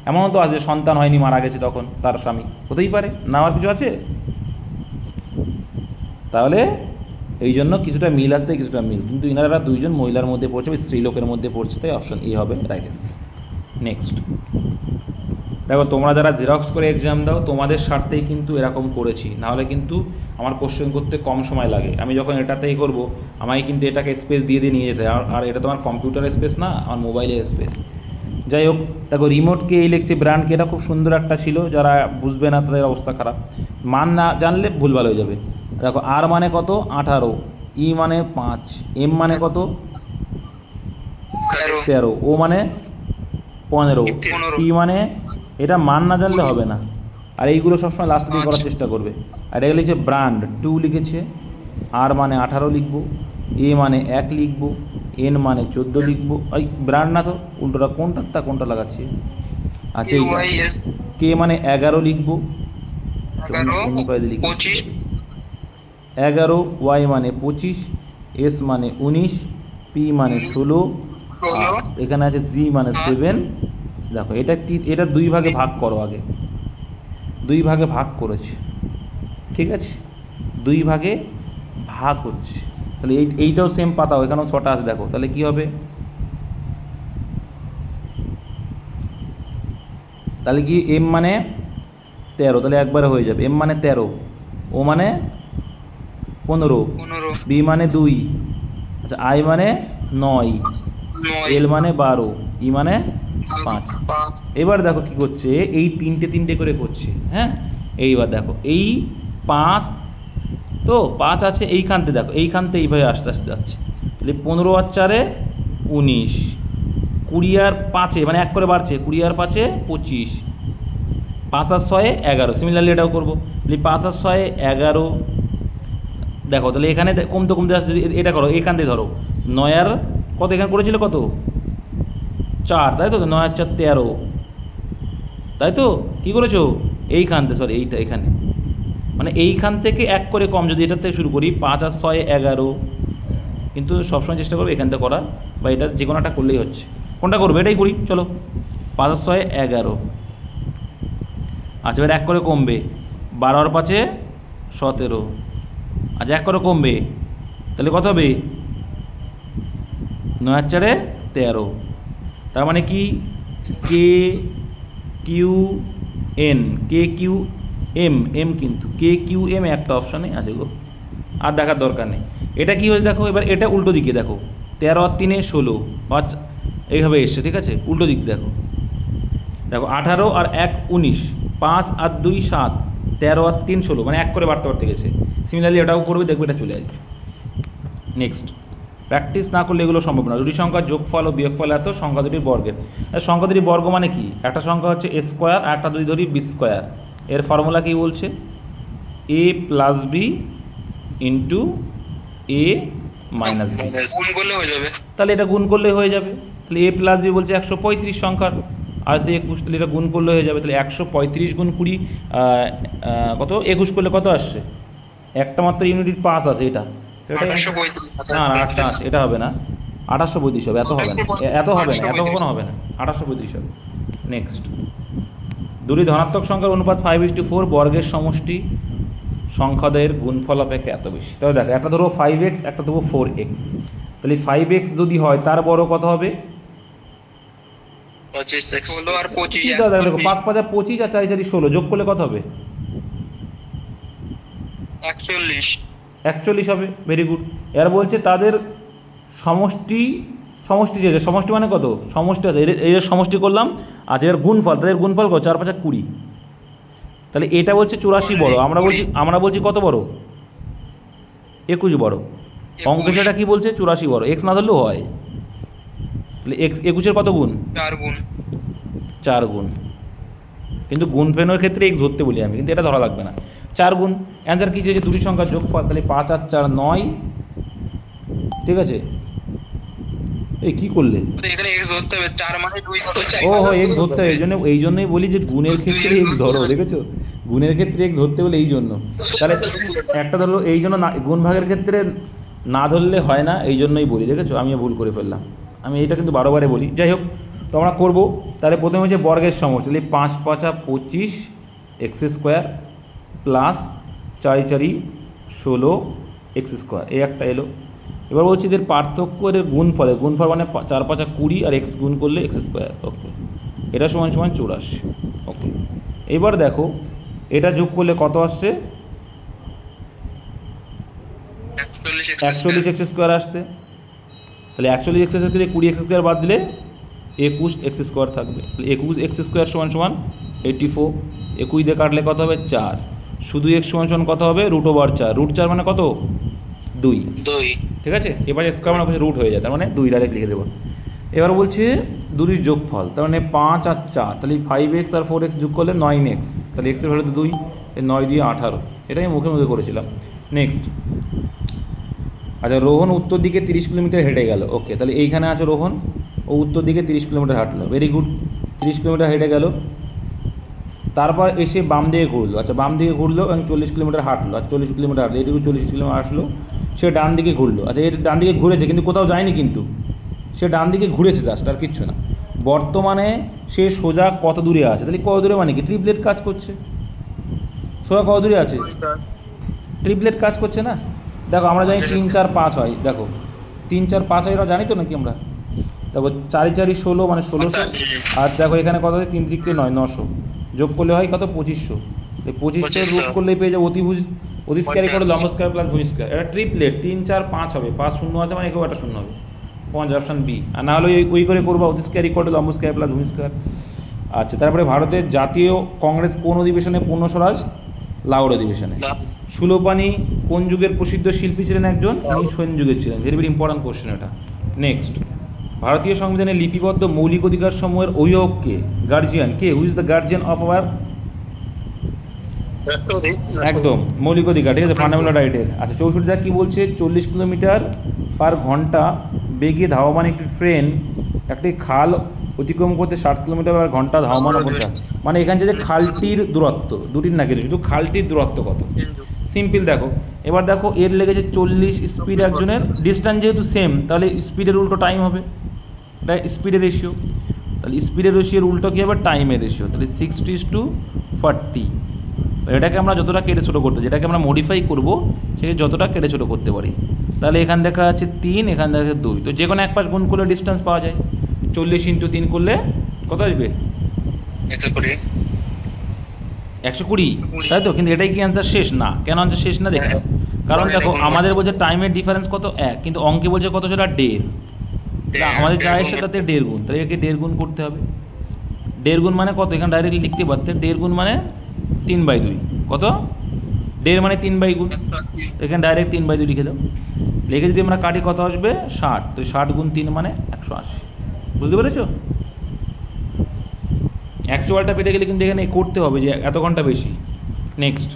এমনও তো আছে সন্তান হয়নি, মারা গেছে, তখন তার স্বামী হতেই পারে, না আর কিছু আছে। তাহলে এই জন্য কিছুটা মিল আসতে, কিছুটা মিল, কিন্তু ইনারা দুইজন মহিলার মধ্যে পড়ছে, স্ত্রীলোকের মধ্যে পড়ছে, তাই অপশন এ হবে রাইট অ্যান্সার। নেক্সট, দেখো তোমরা যারা জেরক্স করে এক্সাম দাও তোমাদের স্বার্থেই কিন্তু এরকম করেছি, নাহলে কিন্তু আমার কোশ্চেন করতে কম সময় লাগে। আমি যখন এটাতেই করব আমায় কিন্তু এটাকে স্পেস দিয়ে দিয়ে নিয়ে যেতে, আর এটা তোমার কম্পিউটারের স্পেস না, আমার মোবাইলের স্পেস। যাই হোক, দেখো রিমোটকে এই লিখছে, ব্র্যান্ডকে, এটা খুব সুন্দর একটা ছিল, যারা বুঝবে না তাদের অবস্থা খারাপ। মান না জানলে ভুলভাল হয়ে যাবে। দেখো আর মানে কত 18, ই মানে 5, এম মানে কত 13, ও মানে 15, টি মানে, এটা মান না জানলে হবে না। আর এইগুলো সবসময় লাস্ট দিয়ে করার চেষ্টা করবে। আর এটা লিখেছে ব্র্যান্ড 2 লিখেছে, আর মানে 18 লিখবো, এ মানে 1 লিখবো, এন মানে 14 লিখবো। ওই ব্র্যান্ড না তো, উল্টোটা কোনটা লাগাচ্ছি। আচ্ছা কে মানে 11 লিখবো, 11, ওয়াই মানে 25, এস মানে 19, পি মানে 16, এখানে আছে জি মানে 7। দেখো এটা 2 ভাগে ভাগ করো, আগে 2 ভাগে ভাগ করেছে, ঠিক আছে, 2 ভাগে ভাগ হচ্ছে। তাহলে এইটাও সেম পাতাও, এখানেও 6টা আছে। দেখো তাহলে কি হবে, তাহলে কি এম মানে 13, তাহলে একবারে হয়ে যাবে। এম মানে 13, ও মানে 15, বি মানে 2, আচ্ছা আই মানে 9, এল মানে 12, ই মানে 5। এবার দেখো কি করছে, এই তিনটে করে করছে। হ্যাঁ, এইবার দেখো এই 5 তো 5 আছে এইখানতে, দেখো এইখানতে এইভাবে আস্তে আস্তে যাচ্ছে। তাহলে 15 আর 4 19, 20 আর 5 মানে 1 করে বাড়ছে, 20 আর 5 25, 5 আর 6 11। সিমিলারলি এটাও করবো, তাহলে 5 আর 6 11। দেখো তাহলে এখানে কমতে আসছে, এটা করো এখান থেকে ধরো 9 আর কত, এখানে করেছিল কত 4, তাই তো, 9 আর 4 13, তাই তো। কী করেছো এইখানতে, সরি এইটা এখানে, মানে এইখান থেকে 1 করে কম, যদি এটার থেকে শুরু করি 5 আর 6 11, কিন্তু সবসময় চেষ্টা করবো এখানটা করার, বা এটা যে কোনো একটা করলেই হচ্ছে। কোনটা করবে এটাই করি, চলো। 5 আর 6 11, আচ্ছা এবার 1 করে কমবে, 12 আর 5 17, আচ্ছা 1 করে কমবে, তাহলে কত হবে 9 আর 4 13। তার মানে কি কে কিউ এন, কে কিউ এম, এম কিন্তু কে কিউ এম একটা অপশানে আছে গো, আর দেখার দরকার নেই। এটা কি হয়েছে দেখো, এবার এটা উল্টো দিকে দেখো, 13 আর 3 16, আচ্ছা এইভাবে এসছে, ঠিক আছে, উল্টো দিক দেখো, দেখো 18 আর 1 19, 5 আর 2 7, 13 আর 3 16, মানে 1 করে বাড়তে গেছে। সিমিলারলি এটাও করবে, দেখবে এটা চলে আসবে। নেক্সট, প্র্যাকটিস না করলে এগুলো সম্ভব না। দুটি সংখ্যার যোগফল ও বিয়োগফল এত, সংখ্যা দুটির বর্গের। সংখ্যা দুটির বর্গ মানে কি, একটা সংখ্যা হচ্ছে এ স্কোয়ার আর একটা যদি ধরি বি স্কোয়ার। এর ফর্মুলা কি বলছে, এ প্লাস বি ইন্টু এ মাইনাস বি, গুণ করলে হয়ে যাবে। তাহলে এটা গুণ করলে হয়ে যাবে। তাহলে এ প্লাস বি বলছে 135 সংখ্যার, আর যে 21, তাহলে এটা গুণ করলে হয়ে যাবে। তাহলে 135 গুণ 20 কত, 21 করলে কত আসছে, একটা মাত্র ইউনিটের 5 আছে, এটা না না 8 এটা হবে না, 2835 হবে, এত হবে না, এত কখনো হবে না, 2835 হবে। নেক্সট, দুটি ধনাত্মক সংখ্যার অনুপাত 5:4, বর্গের সমষ্টি সংখ্যাদের গুণফল অপেক্ষা এত বেশি। তাহলে দেখো একটা ধরো 5x, একটা ধরো 4x, তাহলে 5x যদি হয় তার বড় কত হবে 25, 16 আর 25, দেখো 5 5 25 আর 4 4 16, যোগ করলে কত হবে 41 হবে। Very good. এর বলছে তাদের সমষ্টি যে সমষ্টি মানে কত, সমষ্টি আছে, এই সমষ্টি করলাম, আচ্ছা এর গুণফল, তাদের গুণফল কত 4 5 20, তাহলে এটা বলছে 84 বড়, আমরা বলছি কত বড় 21 বড়। অঙ্ক সেটা কি বলছে 84 বড়, এক্স না ধরলেও হয়। তাহলে এক্স 21-এর কত গুণ 4 গুণ, কিন্তু গুণ ফেনোর ক্ষেত্রে এক্স ধরতে বলি আমি, কিন্তু এটা ধরা লাগবে না, 4 গুণ। অ্যান্সার কী চেয়েছে, দুটি সংখ্যার যোগফল, তাহলে 5 আর 4 9, ঠিক আছে। এই কী করলে, ও এক্স ধরতে হবে, এই জন্যই বলি যে গুণের ক্ষেত্রে এক্স ধরো, দেখেছো, গুণের ক্ষেত্রে এক্স ধরতে বলে এই জন্য। তাহলে একটা ধরো, এই জন্য না, গুণ ভাগের ক্ষেত্রে না ধরলে হয় না, এই জন্যই বলি, দেখেছো আমিও ভুল করে ফেললাম, আমি এইটা কিন্তু বারে বলি। যাই হোক, তো আমরা করবো, তাহলে প্রথমে হচ্ছে বর্গের সমষ্টি, তাহলে 5 5 25 x square plus 4 4 16 x square, এই একটা এলো। এবার বলছি এদের পার্থক্য, এদের গুণফল মানে 4 5 20 আর এক্স গুণ করলে এক্স স্কোয়ার। ওকে, এটা সমান সমান 84। ওকে, এবার দেখো এটা যোগ করলে কত আসছে, 41 এক্স স্কোয়ার আসছে। তাহলে 41 এক্স থেকে 20 এক্স স্কোয়ার বাদ দিলে 21 এক্স স্কোয়ার থাকবে। তাহলে 21 এক্স স্কোয়ার সমান সমান 84। 21 দিয়ে কাটলে কত হবে 4, শুধু এক্স সমান সমান কত হবে √4। √4 মানে কত 2। ঠিক আছে, এবার স্কোয়ার মানে রুট হয়ে যায়, তার মানে 2 ডাইরেক্ট লিখে দেবো। এবার বলছে দুটির যোগফল, তার মানে 5 আর 4, তাহলে 5x আর 4x যোগ করলে 9x, তাহলে এক্সের ভ্যালু তো 2, 9 দিয়ে 18। এটা আমি মুখে মুখে করেছিলাম। নেক্সট, আচ্ছা রোহন উত্তর দিকে 30 কিলোমিটার হেঁটে গেল। ওকে, তাহলে এইখানে আছে রোহন, ও উত্তর দিকে 30 কিলোমিটার হাঁটলো, ভেরি গুড। 30 কিলোমিটার হেঁটে গেল, তারপর এসে বাম দিকে ঘুরলো। আচ্ছা বাম দিকে ঘুরলো এবং 40 কিলোমিটার হাঁটলো। আচ্ছা 40 কিলোমিটার হাঁটলো, এটুকু 40 কিলোমিটার আসলো, সে ডান দিকে ঘুরলো। আচ্ছা এর ডান দিকে ঘুরেছে কিন্তু কোথাও যায়নি, কিন্তু সে ডান দিকে ঘুরেছে জাস্ট, আর কিচ্ছু না। বর্তমানে সে সোজা কত দূরে আছে, তাহলে কত দূরে মানে কি ট্রিপলেট কাজ করছে। সোজা কত দূরে আছে, ট্রিপলেট কাজ করছে না। দেখো আমরা জানি 3 4 5 হয়, দেখো 3 4 5 হয়, এরা জানি তো নাকি আমরা। দেখো 4 4 16 মানে 1600, আর দেখো এখানে কত আছে 3 3 9 900, যোগ করলে হয় কত 2500। এই 2500 রুট করলেই পেয়ে যাবো অতিভুজ, অতি স্কয়ার করে লম্ব স্কয়ার প্লাস ভুজ স্কয়ার। এটা ট্রিপলেট 3 4 5 হবে, 5 শূন্য আছে মানে এখানে একটা শূন্য হবে, 5 অপশন বি। আর না হলে ওই করে করবো অতি স্কয়ার ইকুয়াল টু লম্ব স্কয়ার প্লাস ভুজ স্কয়ার। আচ্ছা তারপরে ভারতের জাতীয় কংগ্রেস কোন অধিবেশনে পূর্ণ স্বরাজ, লাহোর অধিবেশনে। সুলোপানি কোন যুগের প্রসিদ্ধ শিল্পী ছিলেন, একজন সেন যুগের ছিলেন, ভেরি ভেরি ইম্পর্টেন্ট কোশ্চেন এটা। নেক্সট, ভারতীয় সংবিধানে লিপিবদ্ধ মৌলিক অধিকার সমূহের অভিভাবক কে, গার্জিয়ান কে, who is the guardian of our, একদম মৌলিক অধিকার, ঠিক আছে, ফান্ডামেন্টাল রাইটের। আচ্ছা 64 কি বলছে, 40 কিলোমিটার পার ঘন্টা বেগে ধাবমান একটি ট্রেন একটি খাল অতিক্রম করতে 60 কিলোমিটার পার ঘন্টা ধাবমান অবস্থা, মানে এখানে যে খালটির দূরত্ব, দুটির না কিন্তু খালটির দূরত্ব কত, সিম্পল। দেখো এবার দেখো এর লেগেছে 40 স্পিড একজনের, ডিস্টেন্স যেহেতু সেম তাহলে স্পিডের উল্টো টাইম হবে, এটা স্পিডের রেশিও। তাহলে স্পিডের রেশিওর উল্টো কী হবে, টাইমের রেশিও। তাহলে 60:40, এটাকে আমরা যতটা কেটে ছোটো করতে, যেটাকে আমরা মডিফাই করবো সেটা যতটা কেটে ছোটো করতে পারি। তাহলে এখান দেখা যাচ্ছে 3, এখান দেখা যাচ্ছে 2, তো যে কোনো এক পাশ গুণ করলে ডিস্টেন্স পাওয়া যায়। 40 × 3 করলে কত আসবে, 120, তাই তো। কিন্তু এটাই কি অ্যান্সার শেষ না, কেন অ্যান্সার শেষ না দেখে, কারণ দেখো আমাদের বলছে টাইমের ডিফারেন্স কত 1, কিন্তু অঙ্কে বলছে কত, সেটা 1.5, আমাদের যা এসে তাতে 1.5 গুণ, তাহলে একে 1.5 গুণ করতে হবে। 1.5 গুণ মানে কত, এখানে ডাইরেক্টলি লিখতে পারতে, 1.5 গুণ মানে 3/2, কত 1.5 মানে 3 গুণ, এখানে ডাইরেক্ট 3/2 লিখে দাও। লিখে যদি আমরা কাটি কত আসবে 60, তো 60 গুণ 3 মানে 180, বুঝতে পেরেছো। অ্যাকচুয়ালটা পেতে গেলে কিন্তু এখানে করতে হবে যে এত ঘন্টা বেশি। নেক্সট,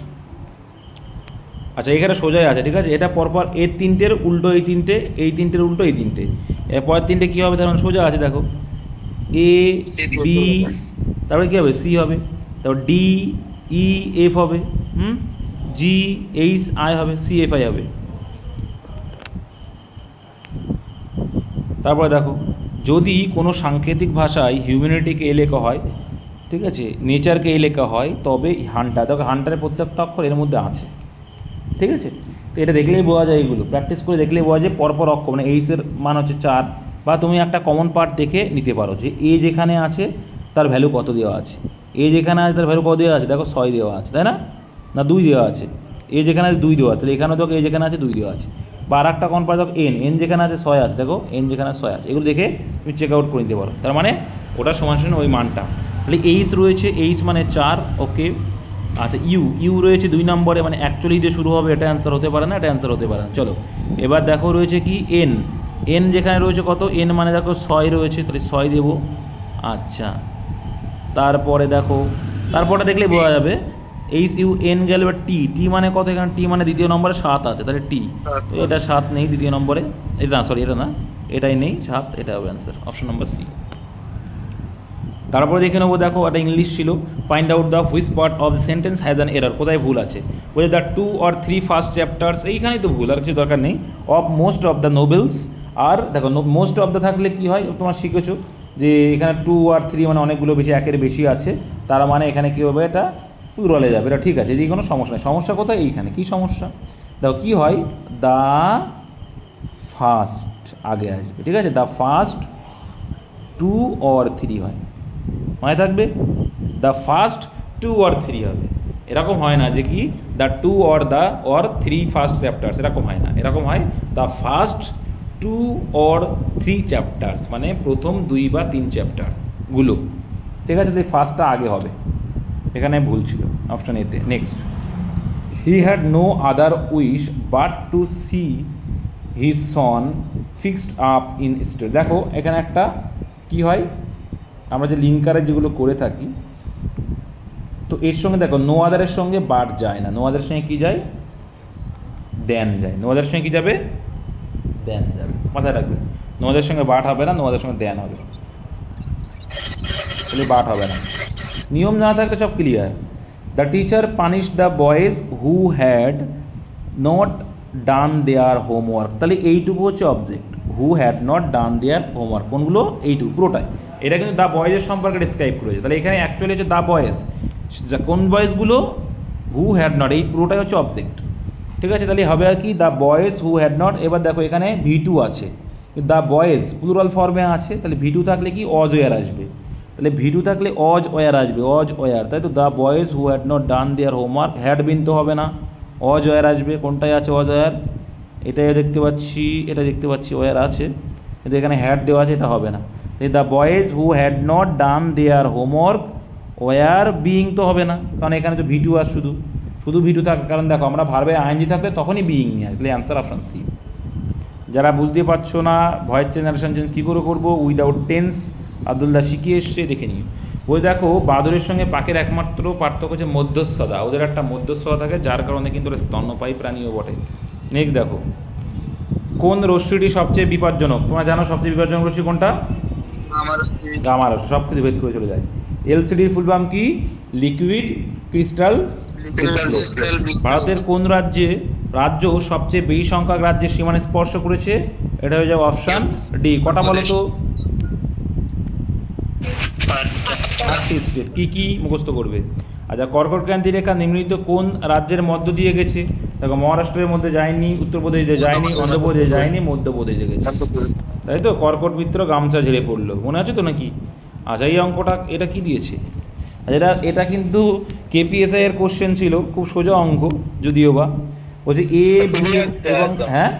আচ্ছা এখানে সোজাই আছে, ঠিক আছে, এটা পরপর এর 3টের উল্টো এই 3টে, এই 3টের উল্টো এই 3টে, এরপরের 3টে কী হবে, তখন সোজা আছে, দেখো এ বি, তারপরে কী হবে সি হবে, তারপর ডি ই এফ হবে, জি এইচ আই হবে, সি এফ আই হবে। তারপরে দেখো যদি কোনো সাংকেতিক ভাষায় হিউম্যানিটিকে এ লেখা হয়, ঠিক আছে, নেচারকে এ লেখা হয়, তবে হান্টার, দেখো হান্টারের প্রত্যেকটা অক্ষর এর মধ্যে আছে, ঠিক আছে। তো এটা দেখলেই বোঝা যায়, এগুলো প্র্যাকটিস করে দেখলেই বোঝা যায় পরপর অক্ষর, মানে এইচের মান হচ্ছে 4, বা তুমি একটা কমন পার্ট দেখে নিতে পারো যে এ যেখানে আছে তার ভ্যালু কত দেওয়া আছে, এ যেখানে আছে তার ভ্যালু কত দেওয়া আছে, দেখো 6 দেওয়া আছে, তাই না, না 2 দেওয়া আছে, এ যেখানে আছে 2 দেওয়া আছে, তাহলে এখানে দেখো এ যেখানে আছে 2 দেওয়া আছে। বা আর একটা কমন পার্ট দেখো এন যেখানে আছে 6 আছে, দেখো এন যেখানে 6 আছে, এগুলো দেখে তুমি চেক আউট করে নিতে পারো, তার মানে ওটা সমান সমান ওই মানটা। তাহলে এইচ রয়েছে, এইচ মানে 4, ওকে। আচ্ছা ইউ রয়েছে 2 নম্বরে, মানে অ্যাকচুয়ালি দিয়ে শুরু হবে, এটা অ্যান্সার হতে পারে না, এটা অ্যান্সার হতে পারে না। চলো এবার দেখো রয়েছে কি এন যেখানে রয়েছে কত, এন মানে দেখো 6 রয়েছে, তাহলে 6 দেবো। আচ্ছা তারপরে দেখো, তারপরে দেখলেই বোঝা যাবে, এইচ ইউ এন গেল, এবার টি মানে কত, এখানে টি মানে দ্বিতীয় নম্বরে 7 আছে, তাহলে টি, তো এটা 7 নেই দ্বিতীয় নম্বরে, এটা না সরি এটা না, এটাই নেই 7, এটা হবে অ্যান্সার, অপশন নম্বর সি। তারপরে দেখে নেবো, দেখো একটা ইংলিশ ছিল, find out the which part of the sentence has an error, কোথায় ভুল আছে, বলে দ্য 2 or 3 ফার্স্ট চ্যাপ্টার্স, এইখানেই তো ভুল, আর কিছু দরকার নেই, of most of the novels. আর দেখো মোস্ট অফ দ্য থাকলে কী হয়, তোমার শিখেছো যে এখানে 2 আর 3 মানে অনেকগুলো বেশি, একের বেশি আছে, তার মানে এখানে কী হবে, এটা প্লুরালে যাবে, এটা ঠিক আছে, এদিকে কোনো সমস্যা নেই। সমস্যা কোথায়, এইখানে কী সমস্যা, দেখো কী হয়, দ্য ফার্স্ট আগে আসবে, ঠিক আছে, দ্য ফার্স্ট 2 or 3 হয়, মনে থাকবে? দ্য ফার্স্ট 2 or 3 হবে। এরকম হয় না যে কি দ্য 2 or 3 ফার্স্ট চ্যাপ্টার্স, এরকম হয় না। এরকম হয় দ্য ফার্স্ট 2 or 3 চ্যাপ্টার্স, মানে প্রথম 2 বা 3 চ্যাপ্টারগুলো। ঠিক আছে, তাহলে ফার্স্টটা আগে হবে, এখানে ভুল ছিল অপশন এতে। Next, he had no other wish but to see his son fixed up in state. দেখো এখানে একটা কি হয়, আমরা যে লিঙ্কারে যেগুলো করে থাকি, তো এর সঙ্গে দেখো নো আদারের সঙ্গে বাট যায় না, নো আদারের সঙ্গে কী যায়, দেন যায়। নো আদারের সঙ্গে কী যাবে, দেন যাবে, মাথায় রাখবে। নো আদারের সঙ্গে বাট হবে না, নো আদারের সঙ্গে দেন হবে, তাহলে বাট হবে না। নিয়ম জানা থাকলে সব clear. The teacher punish the boys who had not done their homework, তাহলে এইটুকু হচ্ছে object, who had not done their homework. কোনগুলো, এইটুকু পুরোটাই। এটা কিন্তু দ্য বয়েজের সম্পর্কে ডিসক্রাইব করেছে, তাহলে এখানে অ্যাকচুয়ালি হচ্ছে দ্য বয়েজ। কোন বয়েজগুলো, হু হ্যাড নট, এই পুরোটাই হচ্ছে অবজেক্ট। ঠিক আছে, তাহলে হবে আর কি the boys who had not. এবার দেখো এখানে V2 আছে, দ্য বয়েজ প্লুরাল ফর্মে আছে, তাহলে V2 থাকলে কি অজ ওয়ার আসবে, তাহলে V2 থাকলে অজ ওয়ার আসবে, অজ ওয়ার, তাই তো। The boys who had not done their homework, had been তো হবে না, অজ ওয়ার আসবে। কোনটায় আছে অজ ওয়ার, এটাই দেখতে পাচ্ছি, এটা দেখতে পাচ্ছি ওয়ার আছে, কিন্তু এখানে হ্যাড দেওয়া আছে, এটা হবে না। The boys who had not done their homework were being তো হবে না, কারণ এখানে তো V2 আর শুধু V2 থাকে, কারণ দেখো আমরা ভার্বে আইএনজি থাকলে তখনই বিইং নিয়ে আসলে অ্যান্সার অপশন সি। যারা বুঝতে পারছো না ভয়েস জেনারেশন চেঞ্জ কী করে করবো উইদাউট টেন্স, আব্দুল্লাহ শিখিয়ে এসছে, দেখে নিও। ওই দেখো বাদুড়ের সঙ্গে পাখির একমাত্র পার্থক্য হচ্ছে মধ্যস্থতা, ওদের একটা মধ্যস্থতা থাকে, যার কারণে কিন্তু ওরা স্তন্যপায়ী প্রাণীও বটে। নেক্সট দেখো, কোন রশ্মিটি সবচেয়ে বিপজ্জনক, তোমরা জানো সবচেয়ে বিপজ্জনক রশ্মি কোনটা, গামা রশ্মি, সব কিছু ভেদ করে চলে যায়। এলসিডির ফুল ফর্ম কি, লিকুইড ক্রিস্টাল। ভারতের কোন রাজ্য সবচেয়ে বেশি সংখ্যক রাজ্যের সীমানা স্পর্শ করেছে, এটা হয়ে যাবে অপশান ডি। কটা বলো তো, 8টি স্টেট। কী কী মুখস্থ করবে। আচ্ছা, কর্কটক্রান্তি রেখা নিম্নলিখিত কোন রাজ্যের মধ্য দিয়ে গেছে, দেখো মহারাষ্ট্রের মধ্যে যায়নি, উত্তরপ্রদেশে যায়নি, অন্ধ্রপ্রদেশে যায়নি, মধ্যপ্রদেশে গেছে, তাই তো। কর্কট বৃত্ত গামছা ঝেড়ে পড়লো, মনে আছে তো নাকি। আচ্ছা, এই অঙ্কটা এটা কি দিয়েছে, এটা কিন্তু KPSI এর কোশ্চেন ছিল, খুব সোজা অঙ্ক যদিও বা, বলছে এ বি এবং, হ্যাঁ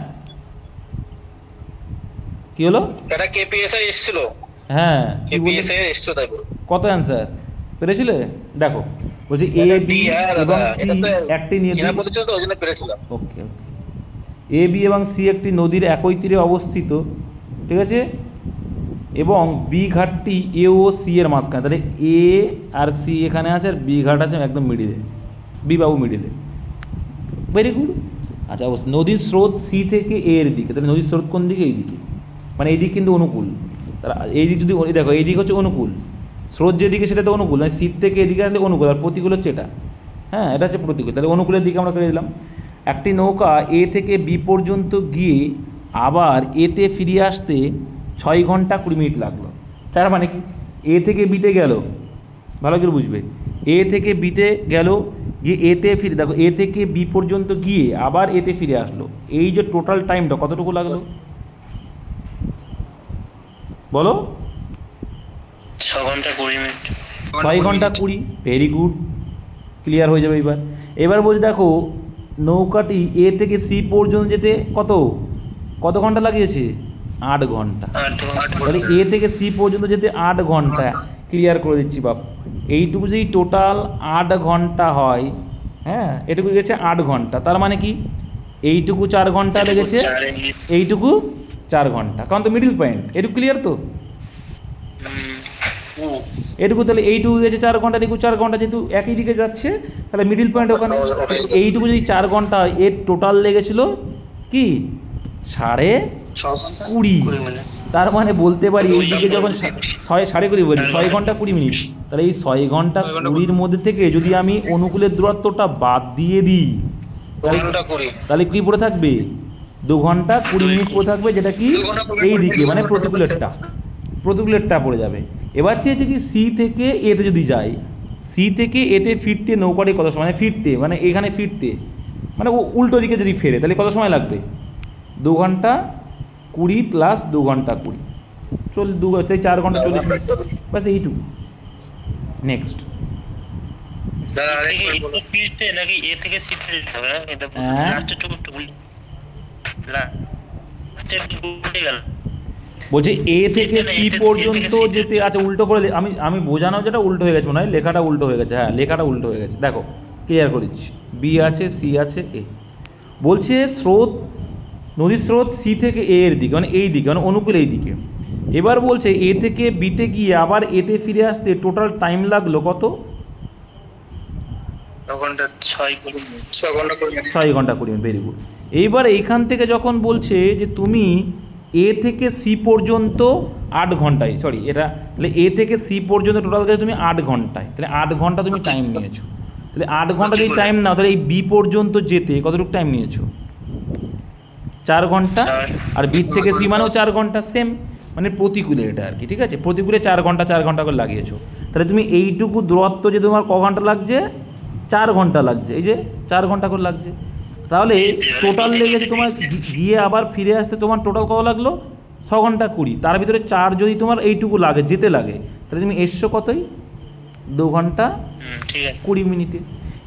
কি হলো, এটা KPSI এসেছিল, হ্যাঁ KPSI এসেছিল, তাই বল। কত অ্যান্সার পেরেছিলে, দেখো বলছে এ বি এবং সি একটি ওকে এ বি এবং সি একটি নদীর একই তীরে অবস্থিত, ঠিক আছে, এবং বি ঘাটটি এ ও সি এর মাঝখানে, তাহলে এ আর সি এখানে আছে, আর বি ঘাট আছে একদম মিডিলে, বি বাবু মিডিলে, ভেরি গুড। আচ্ছা, নদীর স্রোত সি থেকে এ এর দিকে, তাহলে নদীর স্রোত কোন দিকে, এই দিকে, মানে এই দিক কিন্তু অনুকূল, তাহলে এই দিক যদি দেখো এই দিক হচ্ছে অনুকূল, স্রোত যেদিকে সেটা তো অনুকূল, মানে শীত থেকে এদিকে আসলে অনুকূল, আর প্রতিকূল হচ্ছে এটা, হ্যাঁ এটা হচ্ছে প্রতিকূল, তাহলে অনুকূলের দিকে আমরা করে দিলাম। একটি নৌকা এ থেকে বি পর্যন্ত গিয়ে আবার এতে ফিরে আসতে 6 ঘন্টা 20 মিনিট লাগলো, তার মানে কি এ থেকে বিতে গেল, ভালো করে বুঝবে, এ থেকে বিতে গেল, গিয়ে এতে ফিরে, দেখো এ থেকে বি পর্যন্ত গিয়ে আবার এতে ফিরে আসলো, এই যে টোটাল টাইমটা কতটুকু লাগলো বলো, 6 ঘন্টা 20 মিনিট, 6 ঘন্টা 20, ভেরি গুড, ক্লিয়ার হয়ে যাবে। এবার বলছি দেখো নৌকাটি এ থেকে সি পর্যন্ত যেতে কত ঘন্টা লাগিয়েছে, 8 ঘন্টা, তাহলে এ থেকে সি পর্যন্ত যেতে 8 ঘন্টা, ক্লিয়ার করে দিচ্ছি বাপ, এইটুকু যদি টোটাল 8 ঘন্টা হয়, হ্যাঁ এটুকু গেছে 8 ঘন্টা, তার মানে কি এইটুকু 4 ঘন্টা লেগেছে, এইটুকু 4 ঘন্টা, কারণ তো মিডিল পয়েন্ট, এটুকু ক্লিয়ার তো, এটুকু, তাহলে এইটুকু গেছে 4 ঘন্টা, এটুকু 4 ঘন্টা, যেহেতু একই দিকে যাচ্ছে তাহলে মিডিল পয়েন্ট ওখানে, এইটুকু যদি 4 ঘন্টা হয়, এর টোটাল লেগেছিল কি 20.5, তার মানে বলতে পারি এই দিকে যখন 20.5 বলি 6 ঘন্টা 20 মিনিট, তাহলে এই 6 ঘন্টা 20-র মধ্যে থেকে যদি আমি অনুকূলের দূরত্বটা বাদ দিয়ে দিই, তাহলে কি পড়ে থাকবে, 2 ঘন্টা 20 মিনিট পড়ে থাকবে, যেটা কি এই দিকে মানে প্রতিকূলেরটা পড়ে যাবে। এবার চেয়েছে কি সি থেকে এতে যদি যাই, সি থেকে এতে ফিরতে নৌকাটি কত সময়, ফিরতে মানে এখানে ফিরতে মানে ও উল্টো দিকে যদি ফেরে তাহলে কত সময় লাগবে, 2 ঘন্টা 20 প্লাস 2 ঘন্টা 20, 4 ঘন্টা 40 মিনিট, ব্যাস এইটুকু, নেক্সট। দাদা এ আরেকবার থেকে বলো। পিতে নাকি এ থেকে সিতে যেতে হবে? এটা হ্যাঁ। লাস্টের টুকু লাস্টের ভুলে গেল। বলছে এ থেকে সি পর্যন্ত যেতে, আচ্ছা উল্টো করে আমি বোঝানো যেটা উল্টো হয়ে গেছে মনে হয়, লেখাটা উল্টো হয়ে গেছে, হ্যাঁ লেখাটা উল্টো হয়ে গেছে। দেখো ক্লিয়ার করে দিচ্ছি, বি আছে, সি আছে, এ। বলছে স্রোত, নদীর স্রোত সি থেকে এ এর দিকে, মানে এই দিকে, মানে অনুকূল এই দিকে। এবার বলছে এ থেকে বিতে গিয়ে আবার এতে ফিরে আসতে টোটাল টাইম লাগলো কত? তখনটা 6 করে 6 ঘন্টা করে 6 ঘন্টা 20 মিনিট, ভেরি গুড। এইবার এইখান থেকে যখন বলছে যে তুমি এ থেকে সি পর্যন্ত 8 ঘন্টায়, সরি এটা তাহলে এ থেকে সি পর্যন্ত টোটাল গেছে তুমি 8 ঘন্টায়, তাহলে 8 ঘন্টা তুমি টাইম নিয়েছো। তাহলে 8 ঘন্টা যদি টাইম নাও তাহলে এই বি পর্যন্ত যেতে কতটুকু টাইম নিয়েছো? 4 ঘন্টা। আর বি থেকে সি মানেও 4 ঘন্টা, সেম মানে প্রতিকূলে এটা আর কি, ঠিক আছে? প্রতিকূলে 4 ঘন্টা 4 ঘন্টা করে লাগিয়েছো। তাহলে তুমি এইটুকু দূরত্ব যে তোমার ক ঘন্টা লাগছে? 4 ঘন্টা লাগছে, এই যে 4 ঘন্টা করে লাগছে। তাহলে টোটাল লেগেছে তোমার গিয়ে আবার ফিরে আসতে তোমার টোটাল কত লাগলো? 6 ঘন্টা 20। তার ভিতরে 4 যদি তোমার এইটুকু লাগে, যেতে লাগে, তাহলে তুমি এসছো কতই? 2 ঘন্টা ঠিক আছে 20 মিনিটে।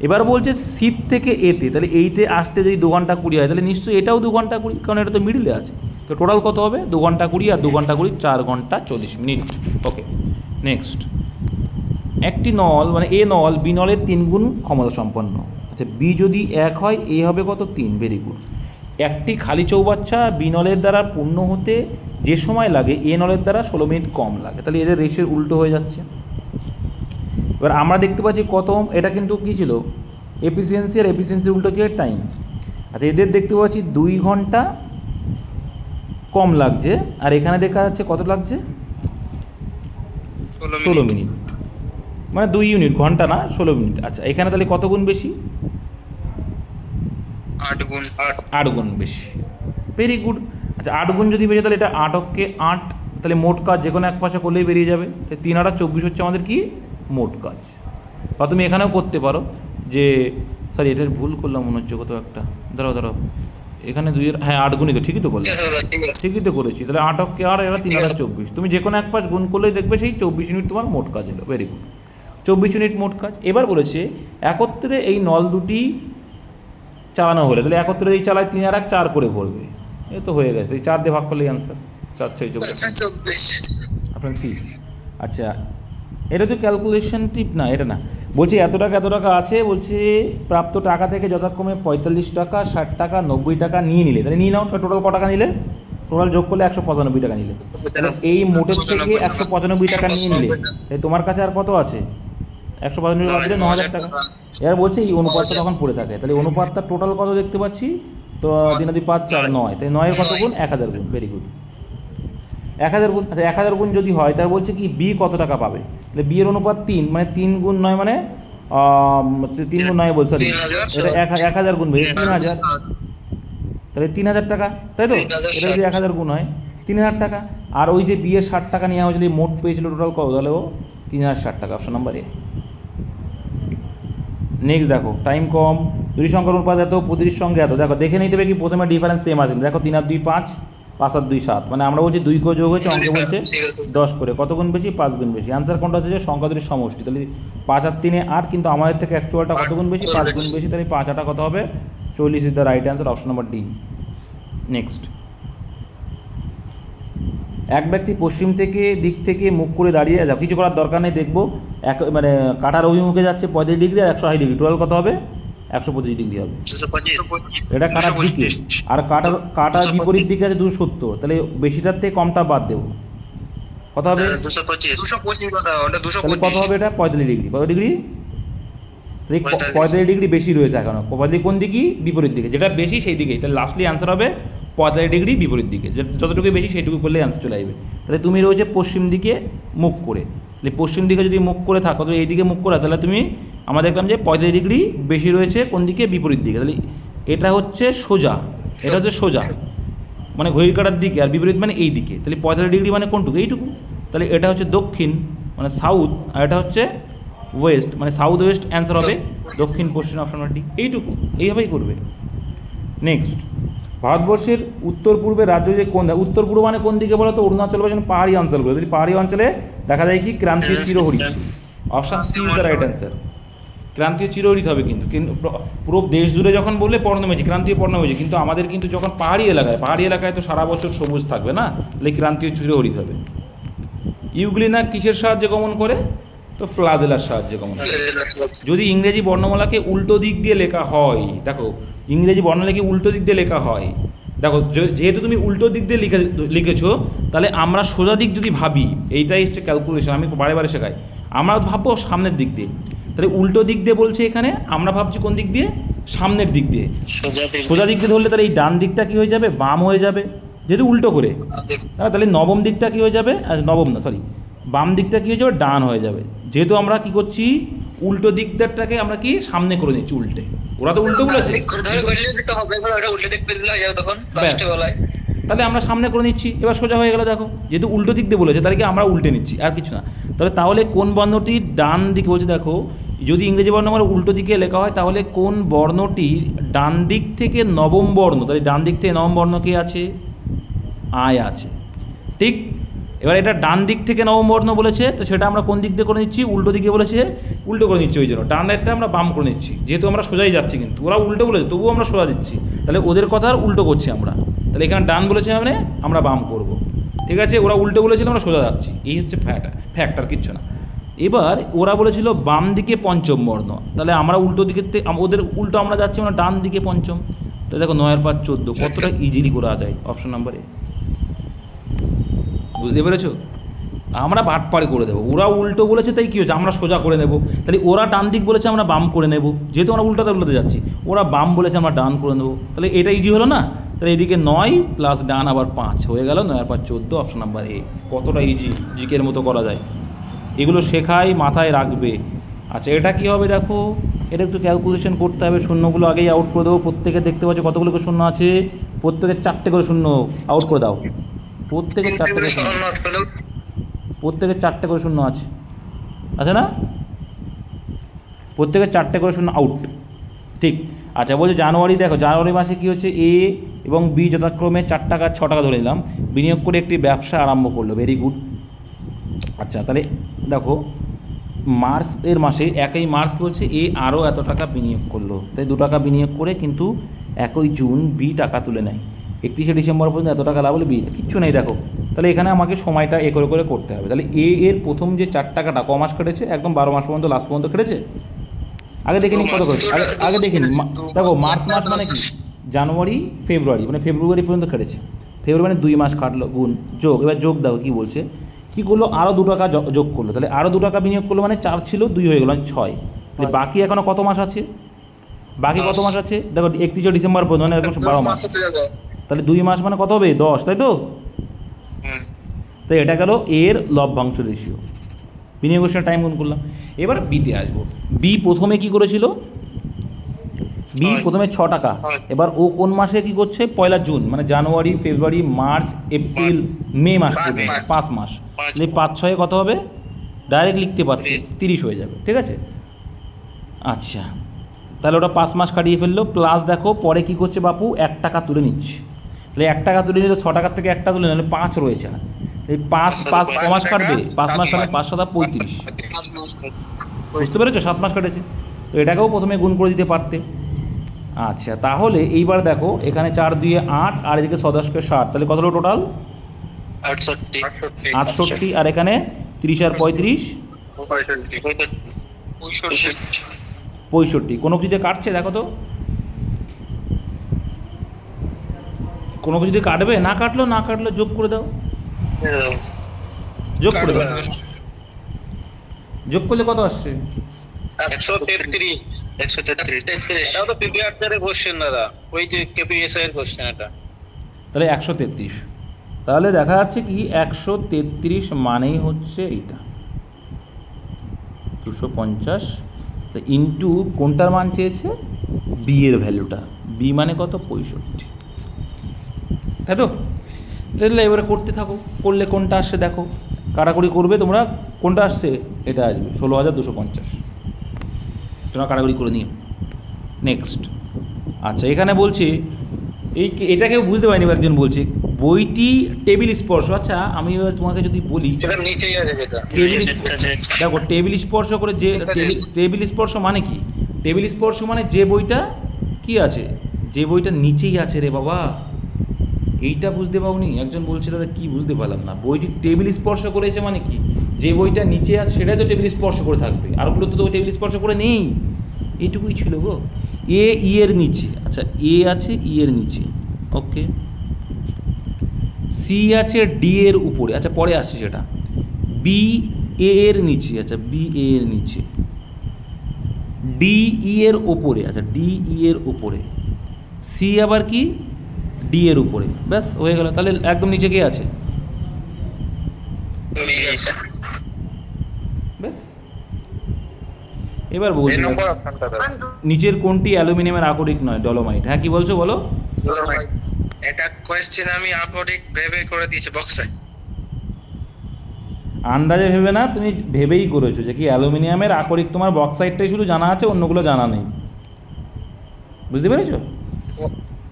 এবার বলছে শীত থেকে এতে, তাহলে এইতে আসতে যদি 2 ঘন্টা 20 হয় তাহলে নিশ্চয়ই এটাও 2 ঘন্টা 20, কারণ এটা তো মিডিলে আছে। তো টোটাল কত হবে? 2 ঘন্টা 20 আর 2 ঘন্টা 20, 4 ঘন্টা 40 মিনিট। Okay next. একটি নল মানে এ নল বি নলের 3 গুণ ক্ষমতা সম্পন্ন। আচ্ছা বি যদি 1 হয় এ হবে কত? 3, ভেরি গুড। একটি খালি চৌবাচ্চা বি নলের দ্বারা পূর্ণ হতে যে সময় লাগে এ নলের দ্বারা 16 মিনিট কম লাগে। তাহলে এদের রেশিওর উল্টো হয়ে যাচ্ছে। এবার আমরা দেখতে পাচ্ছি কত, এটা কিন্তু কী ছিল? এফিসিয়েন্সি, আর এফিসিয়েন্সির উল্টো কী হয়? টাইম। আচ্ছা এদের দেখতে পাচ্ছি 2 ঘন্টা কম লাগছে, আর এখানে দেখা যাচ্ছে কত লাগছে? 16 মিনিট, মানে 2 ইউনিট, ঘন্টা না 16 মিনিট। আচ্ছা এখানে তাহলে কত গুণ বেশি? 8 গুণ 8 গুণ বেশি, ভেরি গুড। আচ্ছা 8 গুণ যদি বেশি তাহলে এটা 8 অক্ষে 8, তাহলে মোট কাজ যে কোনো এক পাশে করলেই বেরিয়ে যাবে। 3 8 24 হচ্ছে আমাদের কি মোট কাজ। বা তুমি এখানেও করতে পারো যে, সরি এটার ভুল করলাম মনে হচ্ছে, কত একটা, দাঁড়াও এখানে 2 হ্যাঁ 8 গুণই তো, ঠিকই তো বললাম, ঠিকই তো করেছি। তাহলে 8 অক্ষে 8, এরা 3 8 24, তুমি যে কোনো এক পাশ গুণ করলেই দেখবে সেই 24 ইউনিট তোমার মোট কাজ এলো, ভেরি গুড। 24 ইউনিট মোট কাজ। এবার বলেছে একত্রে এই নল দুটি চালানো হলে, তাহলে একত্রে এই চালায় 3 আর 1 4 করে ভরবে। এ তো হয়ে গেছে, এই 4 দিয়ে ভাগ করলেই অ্যান্সার, 4 6 24 আপনার সি। আচ্ছা এটা তো ক্যালকুলেশন টিপ না, এটা না। বলছি এত টাকা আছে, বলছে প্রাপ্ত টাকা থেকে যথাক্রমে 45 টাকা, 60 টাকা, 90 টাকা নিয়ে নিলে, তাহলে নিয়ে নাও। টোটাল ক টাকা নিলে? টোটাল যোগ করলে 195 টাকা নিলে। তাহলে এই মোটের থেকে 195 টাকা নিয়ে নিলে, তাই তোমার কাছে আর কত আছে? 195 টাকা দিলে 9000 টাকা। এবার বলছে এই অনুপাতটা তখন পড়ে থাকে, তাহলে অনুপাতটা টোটাল কত দেখতে পাচ্ছি? তো 3 2 5 4 9, তাই 9 কত গুণ? 1000 গুণ, ভেরি গুড। 1000 গুণ। আচ্ছা 1000 গুণ যদি হয় তাহলে বলছে কি বি কত টাকা পাবে? তাহলে বি এর অনুপাত 3, মানে 3 গুণ 9 মানে 3 গুণ 9 বল, সরি এটা 1000 গুণ, 3000, তাহলে 3000 টাকা, তাই তো? এটা যদি 1000 গুণ হয় 3000 টাকা। আর ওই যে বি এর 60 টাকা নেওয়া হয়েছিল, মোট পেয়েছিল টোটাল কত? তাহলে ও 3060 টাকা, অপশন নাম্বার এ। নেক্সট দেখো, টাইম কম, দুটি সংখ্যার অনুপাত এত, প্রতিটির সঙ্গে এত। দেখো দেখে নিতে হবে কি প্রথমে ডিফারেন্স সেম আছে। দেখো 3 আর 2 5, 5 আর 2 7, মানে আমরা বলছি 2 করে যোগ হয়েছে, অঙ্কে বলছে 10 করে। কত গুণ বেশি? 5 গুণ বেশি। আনসার কোনটা হচ্ছে? সংখ্যা দুটির সমষ্টি। তাহলে 5 আর 3 8, কিন্তু আমাদের থেকে অ্যাকচুয়ালটা কত গুণ বেশি? 5 গুণ বেশি। তাহলে 5 8 কত হবে? 40 is the right answer, option number D. Next. এক ব্যক্তি পশ্চিম দিক থেকে মুখ করে দাঁড়িয়ে, যাও কিছু করার দরকার নেই, দেখবো মানে কাটার অভিমুখে যাচ্ছে 35 ডিগ্রি আর 180 ডিগ্রি, টোটাল কত হবে? 125 ডিগ্রি হবে। 225 এটা কাটার দিকে, আর কাটার বিপরীত দিকে আছে 270, তাহলে বেশিটার থেকে কমটা বাদ দেবো, কত হবে? 225 কথা, ওটা তাহলে কত 225 হবে? এটা 45 ডিগ্রি। কত ডিগ্রি? 45 ডিগ্রি বেশি রয়েছে এখনো। 45 কোন দিকে? বিপরীত দিকে, যেটা বেশি সেই দিকেই। তাহলে লাস্টলি অ্যান্সার হবে 45 ডিগ্রি বিপরীত দিকে, যতটুকু বেশি সেইটুকু করলে অ্যান্সার চলে আসবে। তাহলে তুমি রয়েছে পশ্চিম দিকে মুখ করে, তাহলে পশ্চিম দিকে যদি মুখ করে থাকো, তো এই দিকে মুখ করে, তাহলে তুমি আমরা দেখলাম যে 45 ডিগ্রি বেশি রয়েছে কোন দিকে? বিপরীত দিকে। তাহলে এটা হচ্ছে সোজা, এটা হচ্ছে সোজা মানে ঘড়ির কাটার দিকে, আর বিপরীত মানে এই দিকে। তাহলে 45 ডিগ্রি মানে কোনটুকু? এইটুকু। তাহলে এটা হচ্ছে দক্ষিণ মানে সাউথ, আর এটা হচ্ছে ওয়েস্ট মানে সাউথ ওয়েস্ট। অ্যান্সার হবে দক্ষিণ পশ্চিম, অপশন নাম্বার ডি। এইটুকু, এইভাবেই করবে। নেক্সট। ভারতবর্ষের উত্তর পূর্বের রাজ্য যে কোন, উত্তর পূর্ব মানে কোন দিকে বলো তো? অরুণাচল বা পাহাড়ি অঞ্চলগুলো। যদি পাহাড়ি অঞ্চলে দেখা যায় কি ক্রান্তির চিরহরিৎ, option C is the right answer. ক্রান্তীয় চিরহরিত হবে কিন্তু পুরো দেশ জুড়ে যখন বললে পর্ণমোচী, ক্রান্তীয় পর্ণমোচী, কিন্তু আমাদের কিন্তু যখন পাহাড়ি এলাকায় তো সারা বছর সবুজ থাকবে না, তাহলে ক্রান্তীয় চিরহরিত হবে। ইউগ্লিনা কিসের সাহায্যে গমন করে? তো ফ্লাজেলার সাহায্যে গমন করে। যদি ইংরেজি বর্ণমালাকে উল্টো দিক দিয়ে লেখা হয়, দেখো ইংরেজি বর্ণমালাকে উল্টো দিক দিয়ে লেখা হয়, দেখো যেহেতু তুমি উল্টো দিক দিয়ে লিখেছো, তাহলে আমরা সোজা দিক যদি ভাবি, এইটাই হচ্ছে ক্যালকুলেশন, আমি বারে বারে শেখাই, আমরা ভাববো সামনের দিক দিয়ে, তাহলে উল্টো দিক দিয়ে বলছে এখানে, আমরা ভাবছি কোন দিক দিয়ে? সামনের দিক দিয়ে। সোজা দিক দিয়ে ধরলে তাহলে এই ডান দিকটা কি হয়ে যাবে? বাম হয়ে যাবে, যেহেতু উল্টো করে। তাহলে নবম দিকটা কি হয়ে যাবে? বাম দিকটা কি হয়ে যাবে? ডান হয়ে যাবে। যেহেতু আমরা কি করছি, উল্টো দিকটাকে আমরা কি সামনে করে নিচ্ছি উল্টে। ওরা তো উল্টো বলেছে, তাহলে আমরা সামনে করে নিচ্ছি, এবার সোজা হয়ে গেল। দেখো যেহেতু উল্টো দিক দিয়ে বলেছে, তাহলে কি আমরা উল্টে নিচ্ছি, আর কিছু না। তাহলে কোন বর্ণটি ডান দিকে বলছে? দেখো যদি ইংরেজি বর্ণ আমার উল্টো দিকে লেখা হয়, তাহলে কোন বর্ণটি ডান দিক থেকে নবম বর্ণ? তাহলে ডান দিক থেকে নবম বর্ণ কে আছে? আয় আছে, ঠিক। এবার এটা ডান দিক থেকে নবম বর্ণ বলেছে, তো সেটা আমরা কোন দিক দিয়ে করে নিচ্ছি? উল্টো দিকে বলেছে, উল্টো করে নিচ্ছি। ওই জন্য ডানটা আমরা বাম করে নিচ্ছি, যেহেতু আমরা সোজাই যাচ্ছি, কিন্তু ওরা উল্টো বলেছে তবুও আমরা সোজা দিচ্ছি, তাহলে ওদের কথা আর উল্টো করছি আমরা। তাহলে এখানে ডান বলেছে মানে আমরা বাম করব, ঠিক আছে। ওরা উল্টো বলেছিল, আমরা সোজা যাচ্ছি, এই হচ্ছে ফ্যাক্টর, কিচ্ছু না। এবার ওরা বলেছিল বাম দিকে পঞ্চম বর্ণ, তাহলে আমরা উল্টো দিকে, ওদের উল্টো আমরা যাচ্ছি, আমরা ডান দিকে পঞ্চম। তাহলে দেখো 9 আর 5 14, কতটা ইজিলি করা যায় অপশন নাম্বার এ। বুঝতে পেরেছো? আমরা বাটপাড়ি করে দেবো। ওরা উল্টো বলেছে তাই কী হচ্ছে, আমরা সোজা করে নেব। তাহলে ওরা ডান দিক বলেছে, আমরা বাম করে নেব, যেহেতু আমরা উল্টোতে যাচ্ছি। ওরা বাম বলেছে, আমরা ডান করে নেবো, তাহলে এটা ইজি হলো না? তাহলে এদিকে 9 প্লাস ডান আবার 5 হয়ে গেল, 9 আর 5 14, অপশন নাম্বার এ। কতটা ইজি, জিকের মতো করা যায়। এগুলো শেখাই, মাথায় রাখবে। আচ্ছা এটা কি হবে? দেখো এটা একটু ক্যালকুলেশন করতে হবে। শূন্যগুলো আগেই আউট করে দেবো। প্রত্যেকে দেখতে পাচ্ছ কতগুলো করে শূন্য আছে, প্রত্যেকের 4টে করে শূন্য আউট করে দাও। প্রত্যেকের 4টে করে শূন্য, প্রত্যেকের 4টে করে শূন্য আছে না? প্রত্যেকের 4টে করে শূন্য আউট, ঠিক। আচ্ছা বলছে জানুয়ারি, দেখো জানুয়ারি মাসে কী হচ্ছে, এ এবং বি যথাক্রমে 4 টাকা 6 টাকা ধরে নিলাম, বিনিয়োগ করে একটি ব্যবসা আরম্ভ করলো। Very good. আচ্ছা তাহলে দেখো মার্চের মাসে, একই মার্চ বলছে এ আরও এত টাকা বিনিয়োগ করলো, তাই 2 টাকা বিনিয়োগ করে কিন্তু 1 জুন বি টাকা তুলে নেয়। 31শে ডিসেম্বর পর্যন্ত এত টাকা লাভ হলে বি, কিচ্ছু নেই। দেখো তাহলে এখানে আমাকে সময়টা এ করে করে করতে হবে। তাহলে এ এর প্রথম যে 4 টাকাটা ক মাস কেটেছে? একদম 12 মাস পর্যন্ত, লাস্ট পর্যন্ত কেটেছে। আগে দেখে নিই কত করেছে, আগে দেখে নিই। দেখো মার্চ মাস মানে কি? জানুয়ারি ফেব্রুয়ারি, মানে ফেব্রুয়ারি পর্যন্ত কেটেছে। ফেব্রুয়ারি মানে 2 মাস কাটলো, গুণ যোগ। এবার যোগ দাও, কী বলছে, কী করলো? আরও 2 টাকা যোগ করলো। তাহলে আরও 2 টাকা বিনিয়োগ করলো, মানে 4 ছিল 2 হয়ে গেল, মানে 6। তাহলে বাকি এখনও কত মাস আছে? বাকি কত মাস আছে? দেখো 31শে ডিসেম্বর পর্যন্ত, মানে এরকম 12 মাস। তাহলে 2 মাস মানে কত হবে? 10, তাই তো? তাই এটা গেল এর লভ্যাংশ রেশিও। বিনিয়োগের টাইম গুণ করলাম। এবার বিতে আসবো। বি প্রথমে কি করেছিল? বি প্রথমে 6 টাকা। এবার ও কোন মাসে কি করছে? 1 জুন, মানে জানুয়ারি ফেব্রুয়ারি মার্চ এপ্রিল মে মাস পর্যন্ত, 5 মাস। তাহলে 5 6 কত হবে? ডাইরেক্ট লিখতে পারছি, 30 হয়ে যাবে, ঠিক আছে। আচ্ছা তাহলে ওটা 5 মাস কাটিয়ে ফেললো। প্লাস দেখো পরে কি করছে বাপু? 1 টাকা তুলে নিচ্ছে। তাহলে 1 টাকা তুলে নিলে 6 টাকার থেকে 1 টাকা তুলে নিলে 5 রয়েছে। এই 5 মাস কাটবে, 5 মাস কাটবে 5 7 35। বুঝতে পেরেছো? 7 মাস কাটেছে। তো এটাকেও প্রথমে গুণ করে দিতে পারতে। আচ্ছা তাহলে এইবার দেখো এখানে 4 2 8 আর এদিকে 10 কে 60, তাহলে কত হলো টোটাল? 68। আর এখানে 30 আর 35 65। কোনো কিছুতে কাটছে? দেখো তো কোনো কিছুতে কাটবে? না কাটলো যোগ করে দাও, যোগ করে দাও। যোগ করলে কত আসছে? 133। এটাও তো পিপিআর এর কোশ্চেন দাদা, ওই যে কেপিএস এর কোশ্চেন এটা। তাহলে 133। তাহলে দেখা যাচ্ছে কি 133 মানেই হচ্ছে এইটা 250। তো ইন্টু কোনটার মান চেয়েছে? বি এর ভ্যালুটা। বি মানে কত? 65, তাই তো? তাহলে এবারে করতে থাকো, করলে কোনটা আসছে দেখো, কাটাকুটি করবে তোমরা, কোনটা আসছে? এটা আসবে 16,250। তোমরা কাটাকুটি করে নিও। নেক্সট। আচ্ছা এখানে বলছি এটাকেও বুঝতে পারিনি, একজন বইটি টেবিল স্পর্শ। আচ্ছা আমি এবার তোমাকে যদি বলি সেটা নিচেই আছে যেটা। টেবিল, দেখো টেবিল স্পর্শ করে যে টেবিল স্পর্শ মানে কি? টেবিল স্পর্শ মানে যে বইটা কি আছে, যে বইটা নিচেই আছে রে বাবা। এইটা বুঝতে পাওনি? একজন বলছে দাদা কি বুঝতে পারলাম না। বইটি টেবিল স্পর্শ করেছে মানে কি? যে বইটা নিচে আছে সেটাই তো টেবিল স্পর্শ করে থাকবে, আরগুলো তো টেবিল স্পর্শ করে নেই। এইটুকুই ছিল গো। এ ই এর নিচে, আচ্ছা এ আছে ই এর নিচে, ওকে। সি আছে ডি এর উপরে, আচ্ছা পরে আসছে সেটা। বি এ এর নিচে, আচ্ছা বি এ এর নিচে। ডি ই এর ওপরে, আচ্ছা ডি ই এর উপরে। সি আবার কি? ডি এর উপরে। ব্যাস হয়ে গেল। তাহলে একদম নিচে কে আছে? ঠিক আছে। ব্যাস। এবার বলছি নিচের কোনটি অ্যালুমিনিয়ামের আকরিক নয়? ডলোমাইট। হ্যাঁ কি বলছো বলো? এটা কোয়েশ্চেন আমি আকরিক ভেবে করে দিয়েছি বক্সে। আন্দাজে ভেবে না, তুমি ভেবেই করেছো যে কি অ্যালুমিনিয়ামের আকরিক তোমার বক্সাইটটাই শুধু জানা আছে, অন্যগুলো জানা নেই। বুঝতে পেরেছো?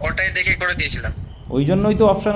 ওটাই দেখে করে দিয়েছিলাম। ওই জন্যই তো অপশান